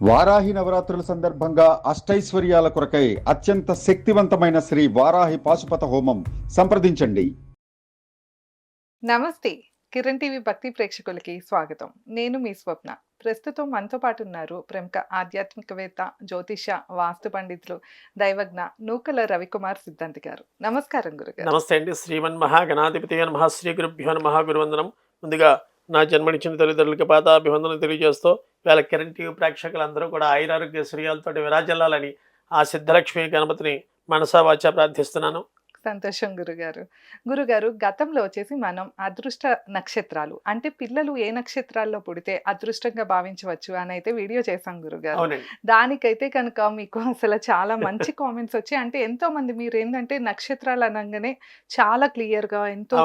వారాహి నవరాత్రుల సందర్భంగా అష్టైశ్వర్యాల కొరకై అత్యంత శక్తివంతమైన శ్రీ వారాహి పాశుపత హోమం సంప్రదించండి. నమస్తే. కిరణ్ టీవీ భక్తి ప్రేక్షకులకి స్వాగతం. నేను మీ స్వప్న. ప్రస్తుతం మనతో పాటు ఉన్నారు ప్రముఖ ఆధ్యాత్మికవేత్త, జ్యోతిష, వాస్తు పండితులు, దైవజ్ఞ నూకల రవికుమార్ సిద్ధాంతి గారు. నమస్కారం గురుగారు. నమస్తే అండి. శ్రీమన్మహాగణాధిపతి నమః. శ్రీ గురుభ్యో నమః. గురువందనం. ముందుగా నా జన్మనిచ్చిన తల్లిదండ్రులకి పాదాభివందనం తెలియజేస్తూ వేళ కిరణ్ టీవీ ప్రేక్షకులందరూ కూడా ఆయురారోగ్య శ్రేయాలతో విరాజిల్లాలని ఆ సిద్ధలక్ష్మి గణపతిని మనసా వాచా ప్రార్థిస్తున్నాను. సంతోషం గురుగారు. గురుగారు, గతంలో వచ్చేసి మనం అదృష్ట నక్షత్రాలు అంటే పిల్లలు ఏ నక్షత్రాల్లో పుడితే అదృష్టంగా భావించవచ్చు అని అయితే వీడియో చేశాం గురుగారు. అవునండి. దానికైతే కనుక మీకు అసలు చాలా మంచి కామెంట్స్ వచ్చాయి. అంటే ఎంతో మంది మీరు ఏంటంటే నక్షత్రాలు అనగానే చాలా క్లియర్గా ఎంతో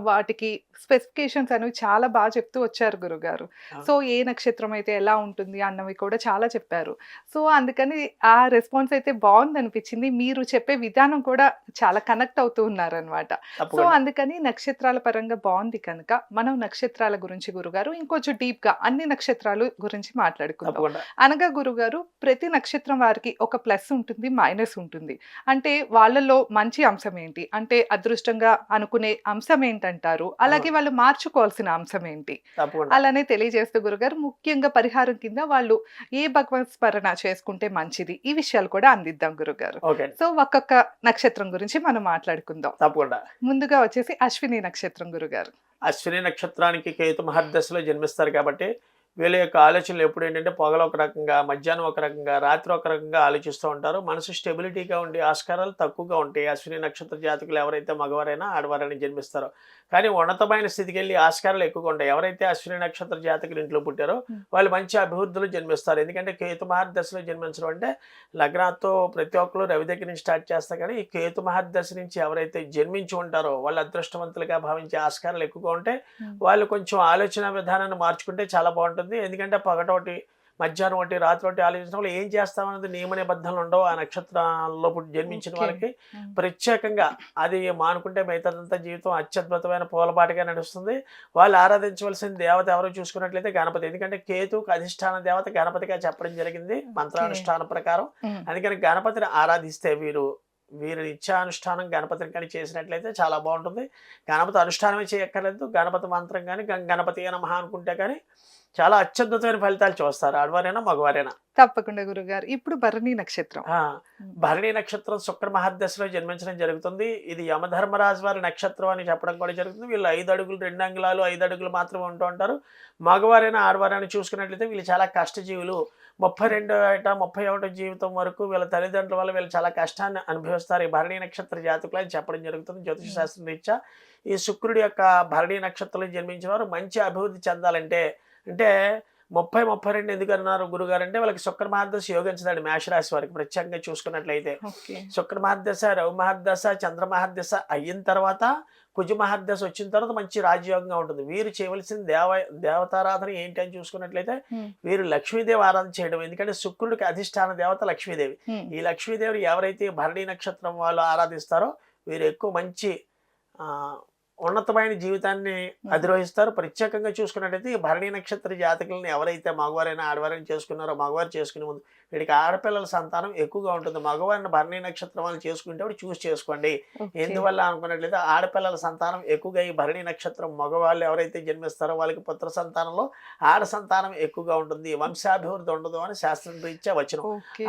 వాటికి స్పెసిఫికేషన్స్ అనేవి చాలా బాగా చెప్తూ వచ్చారు గురుగారు. సో ఏ నక్షత్రం అయితే ఎలా ఉంటుంది అన్నవి కూడా చాలా చెప్పారు. సో అందుకని ఆ రెస్పాన్స్ అయితే బాగుంది అనిపించింది. మీరు చెప్పే విధానం కూడా చాలా కనెక్ట్ అవుతూ ఉన్నారనమాట. సో అందుకని నక్షత్రాల పరంగా బాగుంది కనుక మనం నక్షత్రాల గురించి గురుగారు ఇంకొంచెం డీప్ గా అన్ని నక్షత్రాలు గురించి మాట్లాడుకుందాం. అనగా గురుగారు, ప్రతి నక్షత్రం వారికి ఒక ప్లస్ ఉంటుంది, మైనస్ ఉంటుంది. అంటే వాళ్ళలో మంచి అంశం ఏంటి, అంటే అదృష్టంగా అనుకునే అంశం ఏంటంటారు, అలాగే వాళ్ళు మార్చుకోవాల్సిన అంశం ఏంటి, అలానే తెలియజేస్తూ గురుగారు ముఖ్యంగా పరిహారం కింద వాళ్ళు ఏ భగవత్ స్మరణ చేసుకుంటే మంచిది, ఈ విషయాలు కూడా అందిద్దాం గురుగారు. సో ఒక్కొక్క నక్షత్రం గురించి మనం మాట్లాడుకుందాం. తప్పకుండా. ముందుగా వచ్చేసి అశ్విని నక్షత్రం గురుగారు. అశ్విని నక్షత్రానికి కేతు మహర్దశలో జన్మిస్తారు కాబట్టి వీళ్ళ యొక్క ఆలోచనలు ఎప్పుడు ఏంటంటే పొగలు ఒక రకంగా, మధ్యాహ్నం ఒక రకంగా, రాత్రి ఒక రకంగా ఆలోచిస్తూ ఉంటారు. మనసు స్టెబిలిటీగా ఉండే ఆస్కారాలు తక్కువగా ఉంటాయి అశ్విని నక్షత్ర జాతకులు ఎవరైతే మగవారైనా ఆడవారైనా జన్మిస్తారో. కానీ ఉన్నతమైన స్థితికి వెళ్ళి ఆస్కారాలు ఎక్కువగా ఉంటాయి. ఎవరైతే అశ్విని నక్షత్ర జాతకులు ఇంట్లో పుట్టారో వాళ్ళు మంచి అభివృద్ధులు జన్మిస్తారు. ఎందుకంటే కేతు మహర్దశలో జన్మించడం అంటే లగ్నాతో ప్రతి ఒక్కరు రవి దగ్గర నుంచి స్టార్ట్ చేస్తారు. కానీ ఈ కేతు మహర్దశ నుంచి ఎవరైతే జన్మించి ఉంటారో వాళ్ళు అదృష్టవంతులుగా భావించే ఆస్కారాలు ఎక్కువగా ఉంటాయి. వాళ్ళు కొంచెం ఆలోచన విధానాన్ని మార్చుకుంటే చాలా బాగుంటుంది. ఎందుకంటే పగటోటి, మధ్యాహ్నం ఒకటి, రాత్రి ఒకటి ఆలోచించడం వల్ల ఏం చేస్తామనేది నియమ నిబద్ధనలు ఉండవు. ఆ నక్షత్రాల్లో జన్మించిన వాళ్ళకి ప్రత్యేకంగా అది మానుకుంటే మిగతాదంతా జీవితం అత్యద్భుతమైన పూలబాటగా నడుస్తుంది. వాళ్ళు ఆరాధించవలసిన దేవత ఎవరో చూసుకున్నట్లయితే గణపతి. ఎందుకంటే కేతుకు అధిష్టాన దేవత గణపతిగా చెప్పడం జరిగింది మంత్రానుష్ఠానం ప్రకారం. అందుకని గణపతిని ఆరాధిస్తే వీరి ఇచ్చానుష్ఠానం గణపతిని కానీ చేసినట్లయితే చాలా బాగుంటుంది. గణపతి అనుష్ఠానమే చేయక్కర్లేదు, గణపతి మంత్రం కానీ గణపతి నమః అనుకుంటే కానీ చాలా అత్యద్భుతమైన ఫలితాలు చూస్తారు, ఆడవారైనా మగవారైనా. తప్పకుండా గురుగారు. ఇప్పుడు భరణి నక్షత్రం. భరణి నక్షత్రం శుక్ర మహర్దశలో జన్మించడం జరుగుతుంది. ఇది యమధర్మరాజు వారి నక్షత్రం అని చెప్పడం కూడా జరుగుతుంది. వీళ్ళు 5 అడుగులు 2 అంగుళాలు 5 అడుగులు మాత్రమే ఉంటూ ఉంటారు. మగవారైనా ఆడవారైనా చూసుకున్నట్లయితే వీళ్ళు చాలా కష్టజీవులు. 32 ఏట 31 జీవితం వరకు వీళ్ళ తల్లిదండ్రుల వల్ల వీళ్ళు చాలా కష్టాన్ని అనుభవిస్తారు ఈ భరణి నక్షత్ర జాతకులు అని చెప్పడం జరుగుతుంది జ్యోతిష శాస్త్రం రీత్యా. ఈ శుక్రుడి యొక్క భరణి నక్షత్రంలో జన్మించిన వారు మంచి అభివృద్ధి చెందాలంటే, అంటే 30-32 ఎందుకు అన్నారు గురుగారు అంటే వాళ్ళకి శుక్ర మహర్దశ యోగించదండి మేషరాశి వారికి. ప్రత్యేకంగా చూసుకున్నట్లయితే శుక్ర మహర్దశ, రవి మహర్దశ, చంద్ర మహర్దశ అయిన తర్వాత కుజ మహర్దశ వచ్చిన తర్వాత మంచి రాజయోగంగా ఉంటుంది. వీరు చేయవలసిన దేవతారాధన ఏంటి అని చూసుకున్నట్లయితే వీరు లక్ష్మీదేవి ఆరాధన చేయడం. ఎందుకంటే శుక్రుడికి అధిష్టాన దేవత లక్ష్మీదేవి. ఈ లక్ష్మీదేవిని ఎవరైతే భరణి నక్షత్రం వాళ్ళు ఆరాధిస్తారో వీరు ఎక్కువ మంచి ఉన్నతమైన జీవితాన్ని అధిరోహిస్తారు. ప్రత్యేకంగా చూసుకున్నట్టయితే ఈ భరణి నక్షత్ర జాతకులను ఎవరైతే మగవారైనా ఆడవారైనా చేసుకున్నారో, మగవారు చేసుకునే ముందు వీడికి ఆడపిల్లల సంతానం ఎక్కువగా ఉంటుంది. మగవారిని భరణి నక్షత్రం వాళ్ళు చేసుకునేటప్పుడు చూసి చేసుకోండి. ఎందువల్ల అనుకున్నట్లయితే ఆడపిల్లల సంతానం ఎక్కువగా ఈ భరణి నక్షత్రం మగవాళ్ళు ఎవరైతే జన్మిస్తారో వాళ్ళకి పుత్ర సంతానంలో ఆడ సంతానం ఎక్కువగా ఉంటుంది, వంశాభివృద్ధి ఉండదు అని శాస్త్రం రీత్యా వచనం.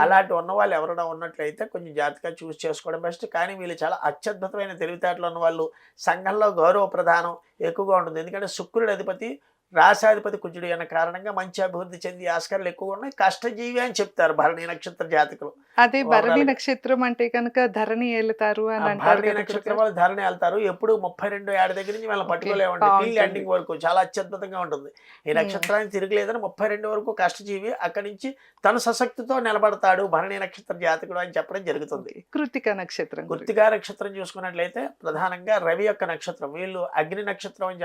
అలాంటి ఉన్న వాళ్ళు ఎవరైనా ఉన్నట్లయితే కొంచెం జాగ్రత్తగా చూసి చేసుకోవడం బెస్ట్. కానీ వీళ్ళు చాలా అత్యద్భుతమైన తెలివితేటలు ఉన్న వాళ్ళు. సంఘంలో గౌరవ ప్రధానం ఎక్కువగా ఉంటుంది. ఎందుకంటే శుక్రుడి అధిపతి రాశాధిపతి కుజుడు అన్న కారణంగా మంచి అభివృద్ధి చెంది ఆస్కారాలు ఎక్కువగా ఉన్నాయి. కష్టజీవి అని చెప్తారు భరణి నక్షత్ర జాతకులు. అదే భరణి నక్షత్రం అంటే కనుక ధరణి వెళ్తారు అని అంటారు. భరణి నక్షత్రం వాళ్ళు ధరణి వెళ్తారు. ఎప్పుడు 32 ఏళ్ళ దగ్గర నుంచి వాళ్ళని పట్టుకోలేమండి. టీల్ ఎండింగ్ వరకు చాలా అత్యద్భుతంగా ఉంటుంది. ఈ నక్షత్రానికి తిరగలేదని 32 వరకు కష్టజీవి. అక్కడి నుంచి తన సశక్తితో నిలబడతాడు భరణి నక్షత్ర జాతకుడు అని చెప్పడం జరుగుతుంది. కృత్తిక నక్షత్రం. కృత్తిక నక్షత్రం చూసుకున్నట్లయితే ప్రధానంగా రవి యొక్క నక్షత్రం. వీళ్ళు అగ్ని నక్షత్రం అని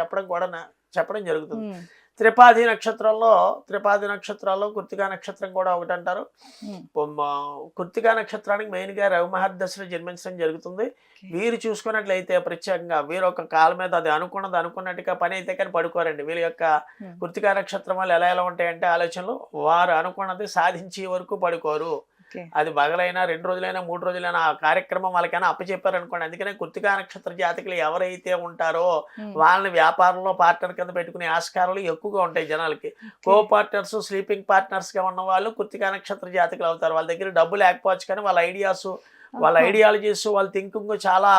చెప్పడం జరుగుతుంది. త్రిపాది నక్షత్రాల్లో కృత్తికా నక్షత్రం కూడా ఒకటి అంటారు. ఉమ్, కృత్తికా నక్షత్రానికి మెయిన్గా రవి మహర్దశలో జన్మించడం జరుగుతుంది. ఓకే. వీరు చూసుకున్నట్లయితే ప్రత్యేకంగా వీరు ఒక కాళ్ళ మీద అది అనుకున్నట్టుగా పని అయితే కానీ పడుకోరండి. వీళ్ళ యొక్క ఉమ్, కృత్తికా నక్షత్రం వాళ్ళు ఎలా ఉంటాయంటే ఆలోచనలు, వారు అనుకున్నది సాధించే వరకు పడుకోరు. ఓకే. అది పగలైనా 2 రోజులైనా 3 రోజులైనా ఆ కార్యక్రమం వాళ్ళకైనా అప్పచెప్పారనుకోండి. అందుకనే కృత్తికా నక్షత్ర జాతకులు ఎవరైతే ఉంటారో ఉమ్, వాళ్ళని వ్యాపారంలో పార్ట్నర్ కింద పెట్టుకునే ఆస్కారాలు ఎక్కువగా ఉంటాయి జనాలకి. కో ఓకే. పార్ట్నర్స్, స్లీపింగ్ పార్ట్నర్స్గా ఉన్న వాళ్ళు కృత్తికా నక్షత్ర జాతకులు అవుతారు. వాళ్ళ దగ్గర డబ్బు లేకపోవచ్చు కానీ వాళ్ళ ఐడియాస్, వాళ్ళ ఆహా. ఐడియాలజీస్, వాళ్ళ థింకింగ్ చాలా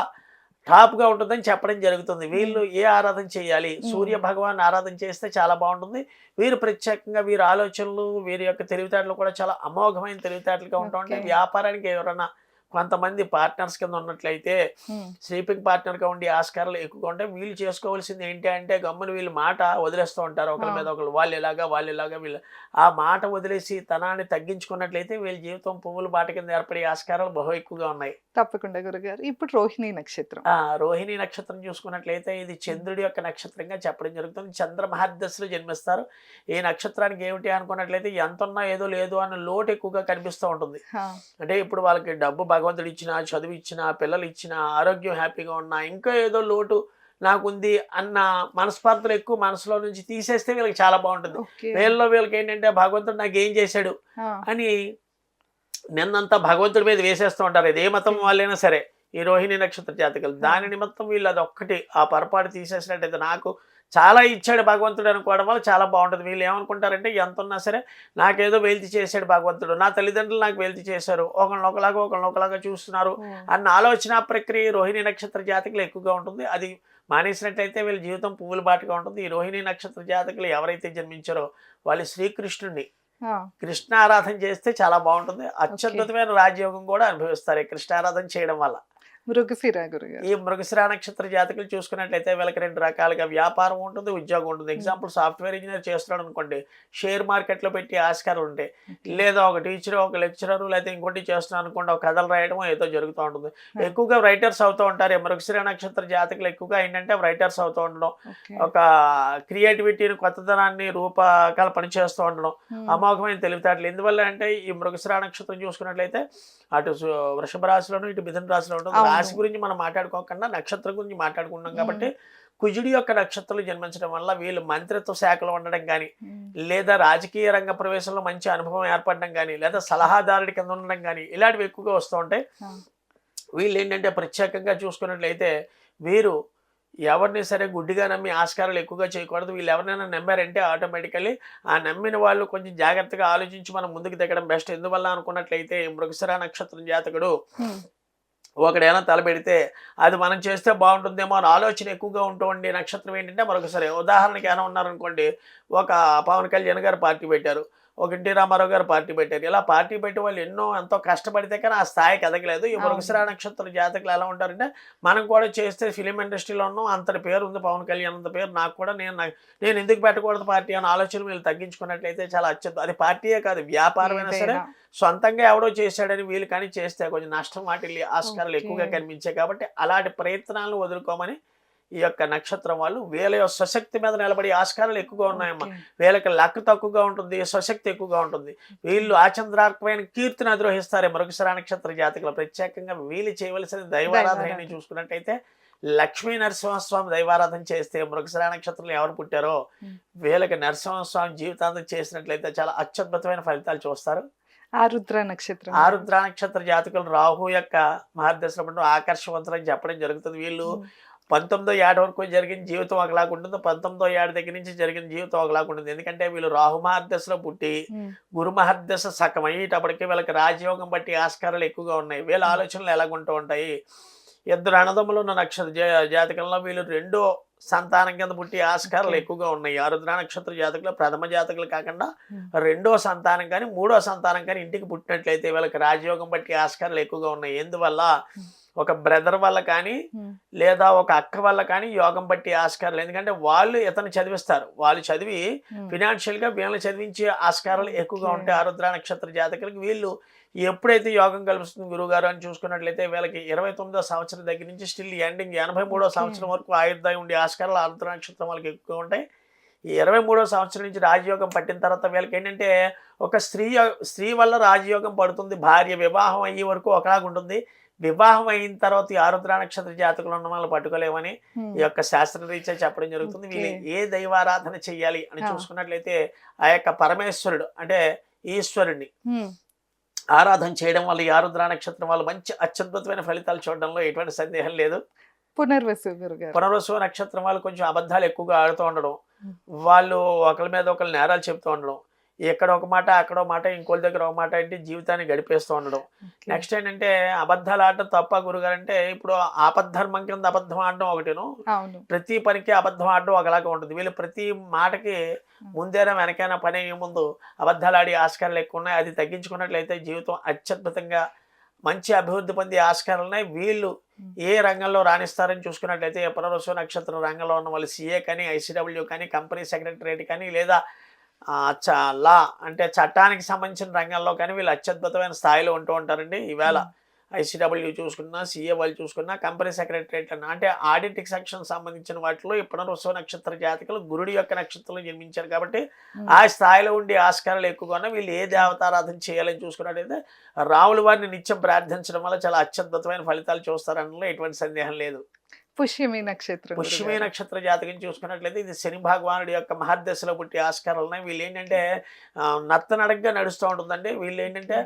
టాప్గా ఉంటుందని చెప్పడం జరుగుతుంది. వీళ్ళు ఏ ఆరాధన చేయాలి? సూర్య భగవాన్ ఆరాధన చేస్తే చాలా బాగుంటుంది. వీరు ప్రత్యేకంగా వీరి ఆలోచనలు, వీరి యొక్క తెలివితేటలు కూడా చాలా అమోఘమైన తెలివితేటలుగా ఉంటూ ఉంటాయి. ఓకే. వ్యాపారానికి ఎవరైనా కొంతమంది పార్ట్నర్స్ కింద ఉన్నట్లయితే ఉమ్, స్లీపింగ్ పార్ట్నర్గా ఉండి ఆస్కారాలు ఎక్కువగా ఉంటాయి. వీళ్ళు చేసుకోవాల్సింది ఏంటి అంటే గమ్మున వీళ్ళు మాట వదిలేస్తూ ఉంటారు ఒకరి మీద ఒకరు. వాళ్ళు ఇలాగా వీళ్ళు ఆ మాట వదిలేసి తనాన్ని తగ్గించుకున్నట్లయితే వీళ్ళ జీవితం పువ్వుల బాట కింద ఏర్పడే ఆస్కారాలు బహు ఎక్కువగా ఉన్నాయి. తప్పకుండా గురుగారు. ఇప్పుడు రోహిణి నక్షత్రం. రోహిణి నక్షత్రం చూసుకున్నట్లయితే ఇది చంద్రుడి యొక్క నక్షత్రంగా చెప్పడం జరుగుతుంది. చంద్ర మహర్దశలో జన్మిస్తారు. ఈ నక్షత్రానికి ఏమిటి అనుకున్నట్లయితే ఎంతున్నా ఏదో లేదు అన్న లోటు ఎక్కువగా కనిపిస్తూ ఉంటుంది. హా, అంటే ఇప్పుడు వాళ్ళకి డబ్బు భగవంతుడు ఇచ్చినా, చదువు ఇచ్చినా, పిల్లలు ఇచ్చినా, ఆరోగ్యం హ్యాపీగా ఉన్నా, ఇంకా ఏదో లోటు నాకుంది అన్న మనస్పార్థలు ఎక్కువ మనసులో నుంచి తీసేస్తే వీళ్ళకి చాలా బాగుంటుంది. ఓకే. వీళ్ళకి ఏంటంటే భగవంతుడు నాకు ఏం చేశాడు హా, అని నిన్నంతా భగవంతుడి మీద వేసేస్తూ ఉంటారు. ఇది ఏ మతం వాళ్ళైనా సరే ఈ రోహిణి నక్షత్ర జాతకులు. దాని నిమిత్తం వీళ్ళు అది ఒక్కటి ఆ పొరపాటు తీసేసినట్టయితే నాకు చాలా ఇచ్చాడు భగవంతుడు అనుకోవడం వల్ల చాలా బాగుంటుంది. వీళ్ళు ఏమనుకుంటారంటే ఎంత ఉన్నా సరే నాకేదో వెల్తి చేశాడు భగవంతుడు, నా తల్లిదండ్రులు నాకు వెల్తి చేశారు, ఒకళ్ళొకలాగా చూస్తున్నారు ఓ, అన్న ఆలోచన ప్రక్రియ రోహిణి నక్షత్ర జాతకులు ఎక్కువగా ఉంటుంది. అది మానేసినట్లయితే వీళ్ళ జీవితం పువ్వుల బాటగా ఉంటుంది. ఈ రోహిణి నక్షత్ర జాతకులు ఎవరైతే జన్మించారో వాళ్ళు శ్రీకృష్ణుడిని హా, కృష్ణ ఆరాధన చేస్తే చాలా బాగుంటుంది. అత్యద్భుతమైన రాజయోగం కూడా అనుభవిస్తారు ఈ కృష్ణ ఆరాధన చేయడం వల్ల. మృగశిర గురుగారు. ఈ మృగశిర నక్షత్ర జాతకులు చూసుకున్నట్లయితే వీళ్ళకి 2 రకాలుగా వ్యాపారం ఉంటుంది, ఉద్యోగం ఉంటుంది. ఎగ్జాంపుల్ సాఫ్ట్వేర్ ఇంజనీర్ చేస్తున్నాడు అనుకోండి, షేర్ మార్కెట్లో పెట్టి ఆస్కారం ఉంటాయి. లేదా ఒక టీచర్, ఒక లెక్చరర్, లేకపోతే ఇంకోటి చేస్తున్నాను అనుకోండి, ఒక కథలు రాయడం ఏదో జరుగుతూ ఉంటుంది. ఎక్కువగా రైటర్స్ అవుతూ ఉంటారు. ఈ మృగశిర నక్షత్ర జాతకులు ఎక్కువగా ఏంటంటే రైటర్స్ అవుతూ ఉండడం, ఓకే. ఒక క్రియేటివిటీని, కొత్తదనాన్ని రూపకల్పన చేస్తూ ఉండడం, ఉమ్, అమోఘమైన తెలివితేటలు. ఎందువల్ల అంటే ఈ మృగశిర నక్షత్రం చూసుకున్నట్లయితే అటు వృషభ రాశిలోను ఇటు మిథున రాశిలో ఉంటుంది. అవును. రాశి గురించి మనం మాట్లాడుకోకుండా నక్షత్రం గురించి మాట్లాడుకుంటున్నాం కాబట్టి కుజుడి యొక్క నక్షత్రాలు జన్మించడం వల్ల వీళ్ళు మంత్రిత్వ శాఖలో ఉండడం కానీ, ఉమ్, లేదా రాజకీయ రంగ ప్రవేశంలో మంచి అనుభవం ఏర్పడడం కానీ, లేదా సలహాదారుడి కింద ఉండడం కానీ ఇలాంటివి ఎక్కువగా వస్తూ ఉంటాయి. హా, వీళ్ళు ఏంటంటే ప్రత్యేకంగా చూసుకున్నట్లయితే వీరు ఎవరిని సరే గుడ్డిగా నమ్మి ఆస్కారాలు ఎక్కువగా చేయకూడదు. వీళ్ళు ఎవరినైనా నమ్మారంటే ఆటోమేటికలీ ఆ నమ్మిన వాళ్ళు కొంచెం జాగ్రత్తగా ఆలోచించి మనం ముందుకు దిగడం బెస్ట్. ఎందువల్ల అనుకున్నట్లయితే మృగశిర నక్షత్రం జాతకుడు ఉమ్, ఒకడైనా తలపెడితే అది మనం చేస్తే బాగుంటుందేమో అని ఆలోచన ఎక్కువగా ఉంటుండే నక్షత్రం ఏంటంటే మరొకసారి ఉదాహరణకి ఏమైనా ఉన్నారనుకోండి, ఒక పవన్ కళ్యాణ్ గారు పార్టీ పెట్టారు, ఒక ఎన్టీ రామారావు గారు పార్టీ పెట్టారు. ఇలా పార్టీ పెట్టి వాళ్ళు ఎంతో కష్టపడితే కానీ ఆ స్థాయికి ఎదగలేదు. ఈ మృగశిర నక్షత్ర జాతకులు ఎలా ఉంటారంటే మనం కూడా చేస్తే ఫిలిం ఇండస్ట్రీలో ఉన్నాం, అంతటి పేరు ఉంది పవన్ కళ్యాణ్ అంత పేరు, నాకు కూడా నేను ఎందుకు పెట్టకూడదు పార్టీ అనే ఆలోచన వీళ్ళు తగ్గించుకున్నట్లయితే చాలా అత్యద్భుతం. అది పార్టీయే కాదు, వ్యాపారమైనా సరే ఏదైనా. సొంతంగా ఎవడో చేశాడని వీళ్ళు కానీ చేస్తే కొంచెం నష్టం వాటిల్లి ఆస్కారాలు ఎక్కువగా ఓకే. కనిపించాయి. కాబట్టి అలాంటి ప్రయత్నాలను వదులుకోమని ఈ యొక్క నక్షత్రం వాళ్ళు వీళ్ళ యొక్క స్వశక్తి మీద నిలబడి ఆస్కారాలు ఎక్కువగా ఉన్నాయమ్మా. ఓకే. వీళ్ళకి లక్ తక్కువగా ఉంటుంది, స్వశక్తి ఎక్కువగా ఉంటుంది. వీళ్ళు ఆచంద్రార్కమైన కీర్తిని అధిరోహిస్తారు. మృగశిర నక్షత్ర జాతకులు ప్రత్యేకంగా వీళ్ళు చేయవలసిన దైవారాధన దైవారాధన. చూసుకున్నట్టయితే లక్ష్మీ నరసింహస్వామి దైవారాధన చేస్తే మృగశిర నక్షత్రంలో ఎవరు పుట్టారో ఉమ్. వీళ్ళకి నరసింహస్వామి జీవితాంతం చేసినట్లయితే చాలా అత్యద్భుతమైన ఫలితాలు చూస్తారు. ఆరుద్ర నక్షత్రం. ఆరుద్ర నక్షత్ర జాతకులు రాహు యొక్క మహర్దశలో ఉండడం ఆకర్షవంతులని చెప్పడం జరుగుతుంది. వీళ్ళు ఉమ్, 19వ ఏట వరకు జరిగిన జీవితం ఒకలాగా ఉంటుంది, 19వ ఏట దగ్గర నుంచి జరిగిన జీవితం ఒకలాగా ఉంటుంది. ఎందుకంటే వీళ్ళు రాహు మహర్దశలో పుట్టి ఉమ్, గురు మహర్దశ సకం అయ్యేటప్పటికి వీళ్ళకి రాజయోగం బట్టి ఆస్కారాలు ఎక్కువగా ఉన్నాయి. వీళ్ళ ఆలోచనలు ఎలాగుంటూ ఉంటాయి. 2 అన్నదమ్ములు ఉన్న నక్షత్ర జాతకంలో వీళ్ళు 2వ సంతానం కింద పుట్టి ఆస్కారాలు ఎక్కువగా ఉన్నాయి. ఆరుద్ర నక్షత్ర జాతకులు ప్రథమ జాతకులు కాకుండా 2వ సంతానం కానీ 3వ సంతానం కానీ ఇంటికి పుట్టినట్లయితే వీళ్ళకి రాజయోగం బట్టి ఆస్కారాలు ఎక్కువగా ఉన్నాయి. ఎందువల్ల ఒక బ్రదర్ వల్ల కానీ ఉమ్, లేదా ఒక అక్క వల్ల కానీ యోగం బట్టి ఆస్కారాలు. ఎందుకంటే వాళ్ళు ఇతను చదివిస్తారు, వాళ్ళు చదివి ఉమ్, ఫినాన్షియల్గా వీళ్ళని చదివించే ఆస్కారాలు ఎక్కువగా ఓకే. ఉంటాయి. ఆరుద్ర నక్షత్ర జాతకులకి వీళ్ళు ఎప్పుడైతే యోగం కలుస్తుంది గురువుగారు అని చూసుకున్నట్లయితే వీళ్ళకి 29వ సంవత్సరం దగ్గర నుంచి స్టిల్ ఎండింగ్ 83వ ఓకే. సంవత్సరం వరకు ఆయుర్దాయం ఉండే ఆస్కారాలు ఆరుద్ర నక్షత్రం వాళ్ళకి ఎక్కువగా ఉంటాయి. ఈ 23వ సంవత్సరం నుంచి రాజయోగం పట్టిన తర్వాత వీళ్ళకి ఏంటంటే ఒక స్త్రీ వల్ల రాజయోగం పడుతుంది. భార్య వివాహం అయ్యే వరకు ఒకలాగా ఉంటుంది. వివాహం అయిన తర్వాత ఈ ఆరుద్ర నక్షత్ర జాతకులు ఉన్న వాళ్ళు పట్టుకోలేమని ఈ యొక్క శాస్త్రరీత్యా చెప్పడం జరుగుతుంది. వీళ్ళు ఏ దైవారాధన చెయ్యాలి అని చూసుకున్నట్లయితే ఆ యొక్క పరమేశ్వరుడు అంటే ఈశ్వరుడిని ఆరాధన చేయడం వల్ల ఈ ఆరుద్ర నక్షత్రం వల్ల మంచి అత్యద్భుతమైన ఫలితాలు చూడడంలో ఎటువంటి సందేహం లేదు. పునర్వసు గురుగారు. పునర్వసు నక్షత్రం వాళ్ళు కొంచెం అబద్ధాలు ఎక్కువగా ఆడుతూ ఉండడం, వాళ్ళు ఒకరి మీద ఒకరు నేరాలు చెప్తూ ఉండడం, ఎక్కడ ఒక మాట అక్కడ ఒక మాట ఇంకోళ్ళ దగ్గర ఒక మాట అంటే జీవితాన్ని గడిపేస్తూ ఉండడం. నెక్స్ట్ ఏంటంటే అబద్ధాలు ఆడటం తప్ప గురుగారు అంటే ఇప్పుడు ఆపద్ధర్మం కింద అబద్ధం ఆడడం ఒకటేను, ప్రతి పనికి అబద్ధం ఆడడం ఒకలాగా ఉంటుంది. వీళ్ళు ప్రతి మాటకి ముందేనా వెనకైనా పని అయ్యే ముందు అబద్ధాలు ఆడి ఆస్కారాలు ఎక్కువ ఉన్నాయి. అది తగ్గించుకున్నట్లయితే జీవితం అత్యద్భుతంగా మంచి అభివృద్ధి పొందే ఆస్కారాలు ఉన్నాయి. వీళ్ళు ఏ రంగంలో రాణిస్తారని చూసుకున్నట్లయితే పునర్వసు నక్షత్ర రంగంలో ఉన్న వాళ్ళు సిఏ కానీ ఐసిడబ్ల్యూ కానీ కంపెనీ సెక్రటరేట్ కానీ లేదా లా అంటే చట్టానికి సంబంధించిన రంగంలో కానీ వీళ్ళు అత్యద్భుతమైన స్థాయిలో ఉంటూ ఉంటారండి. ఈవేళ ఐసిడబ్ల్యూ చూసుకున్నా, సిఏ వాళ్ళు చూసుకున్నా, కంపెనీ సెక్రటరేట్ అన్న అంటే ఆడిటింగ్ సెక్షన్ సంబంధించిన వాటిలో ఈ పునర్వసు నక్షత్ర జాతకులు గురుడి యొక్క నక్షత్రంలో జన్మించారు కాబట్టి ఆ స్థాయిలో ఉండే ఆస్కారాలు ఎక్కువగా ఉన్నాయి. వీళ్ళు ఏ దేవతారాధన చేయాలని చూసుకున్నట్టయితే రాముల వారిని నిత్యం ప్రార్థించడం వల్ల చాలా అత్యద్భుతమైన ఫలితాలు చూస్తారనలో ఎటువంటి సందేహం లేదు. పుష్యమి నక్షత్రం. పుష్యమి నక్షత్ర జాతకం చూసుకున్నట్లయితే ఇది శని భగవానుడి యొక్క మహర్దశలో పుట్టే ఆస్కారాలు ఉన్నాయి. వీళ్ళు ఏంటంటే నత్తనడగ్గా నడుస్తూ ఉంటుందండి. వీళ్ళు ఏంటంటే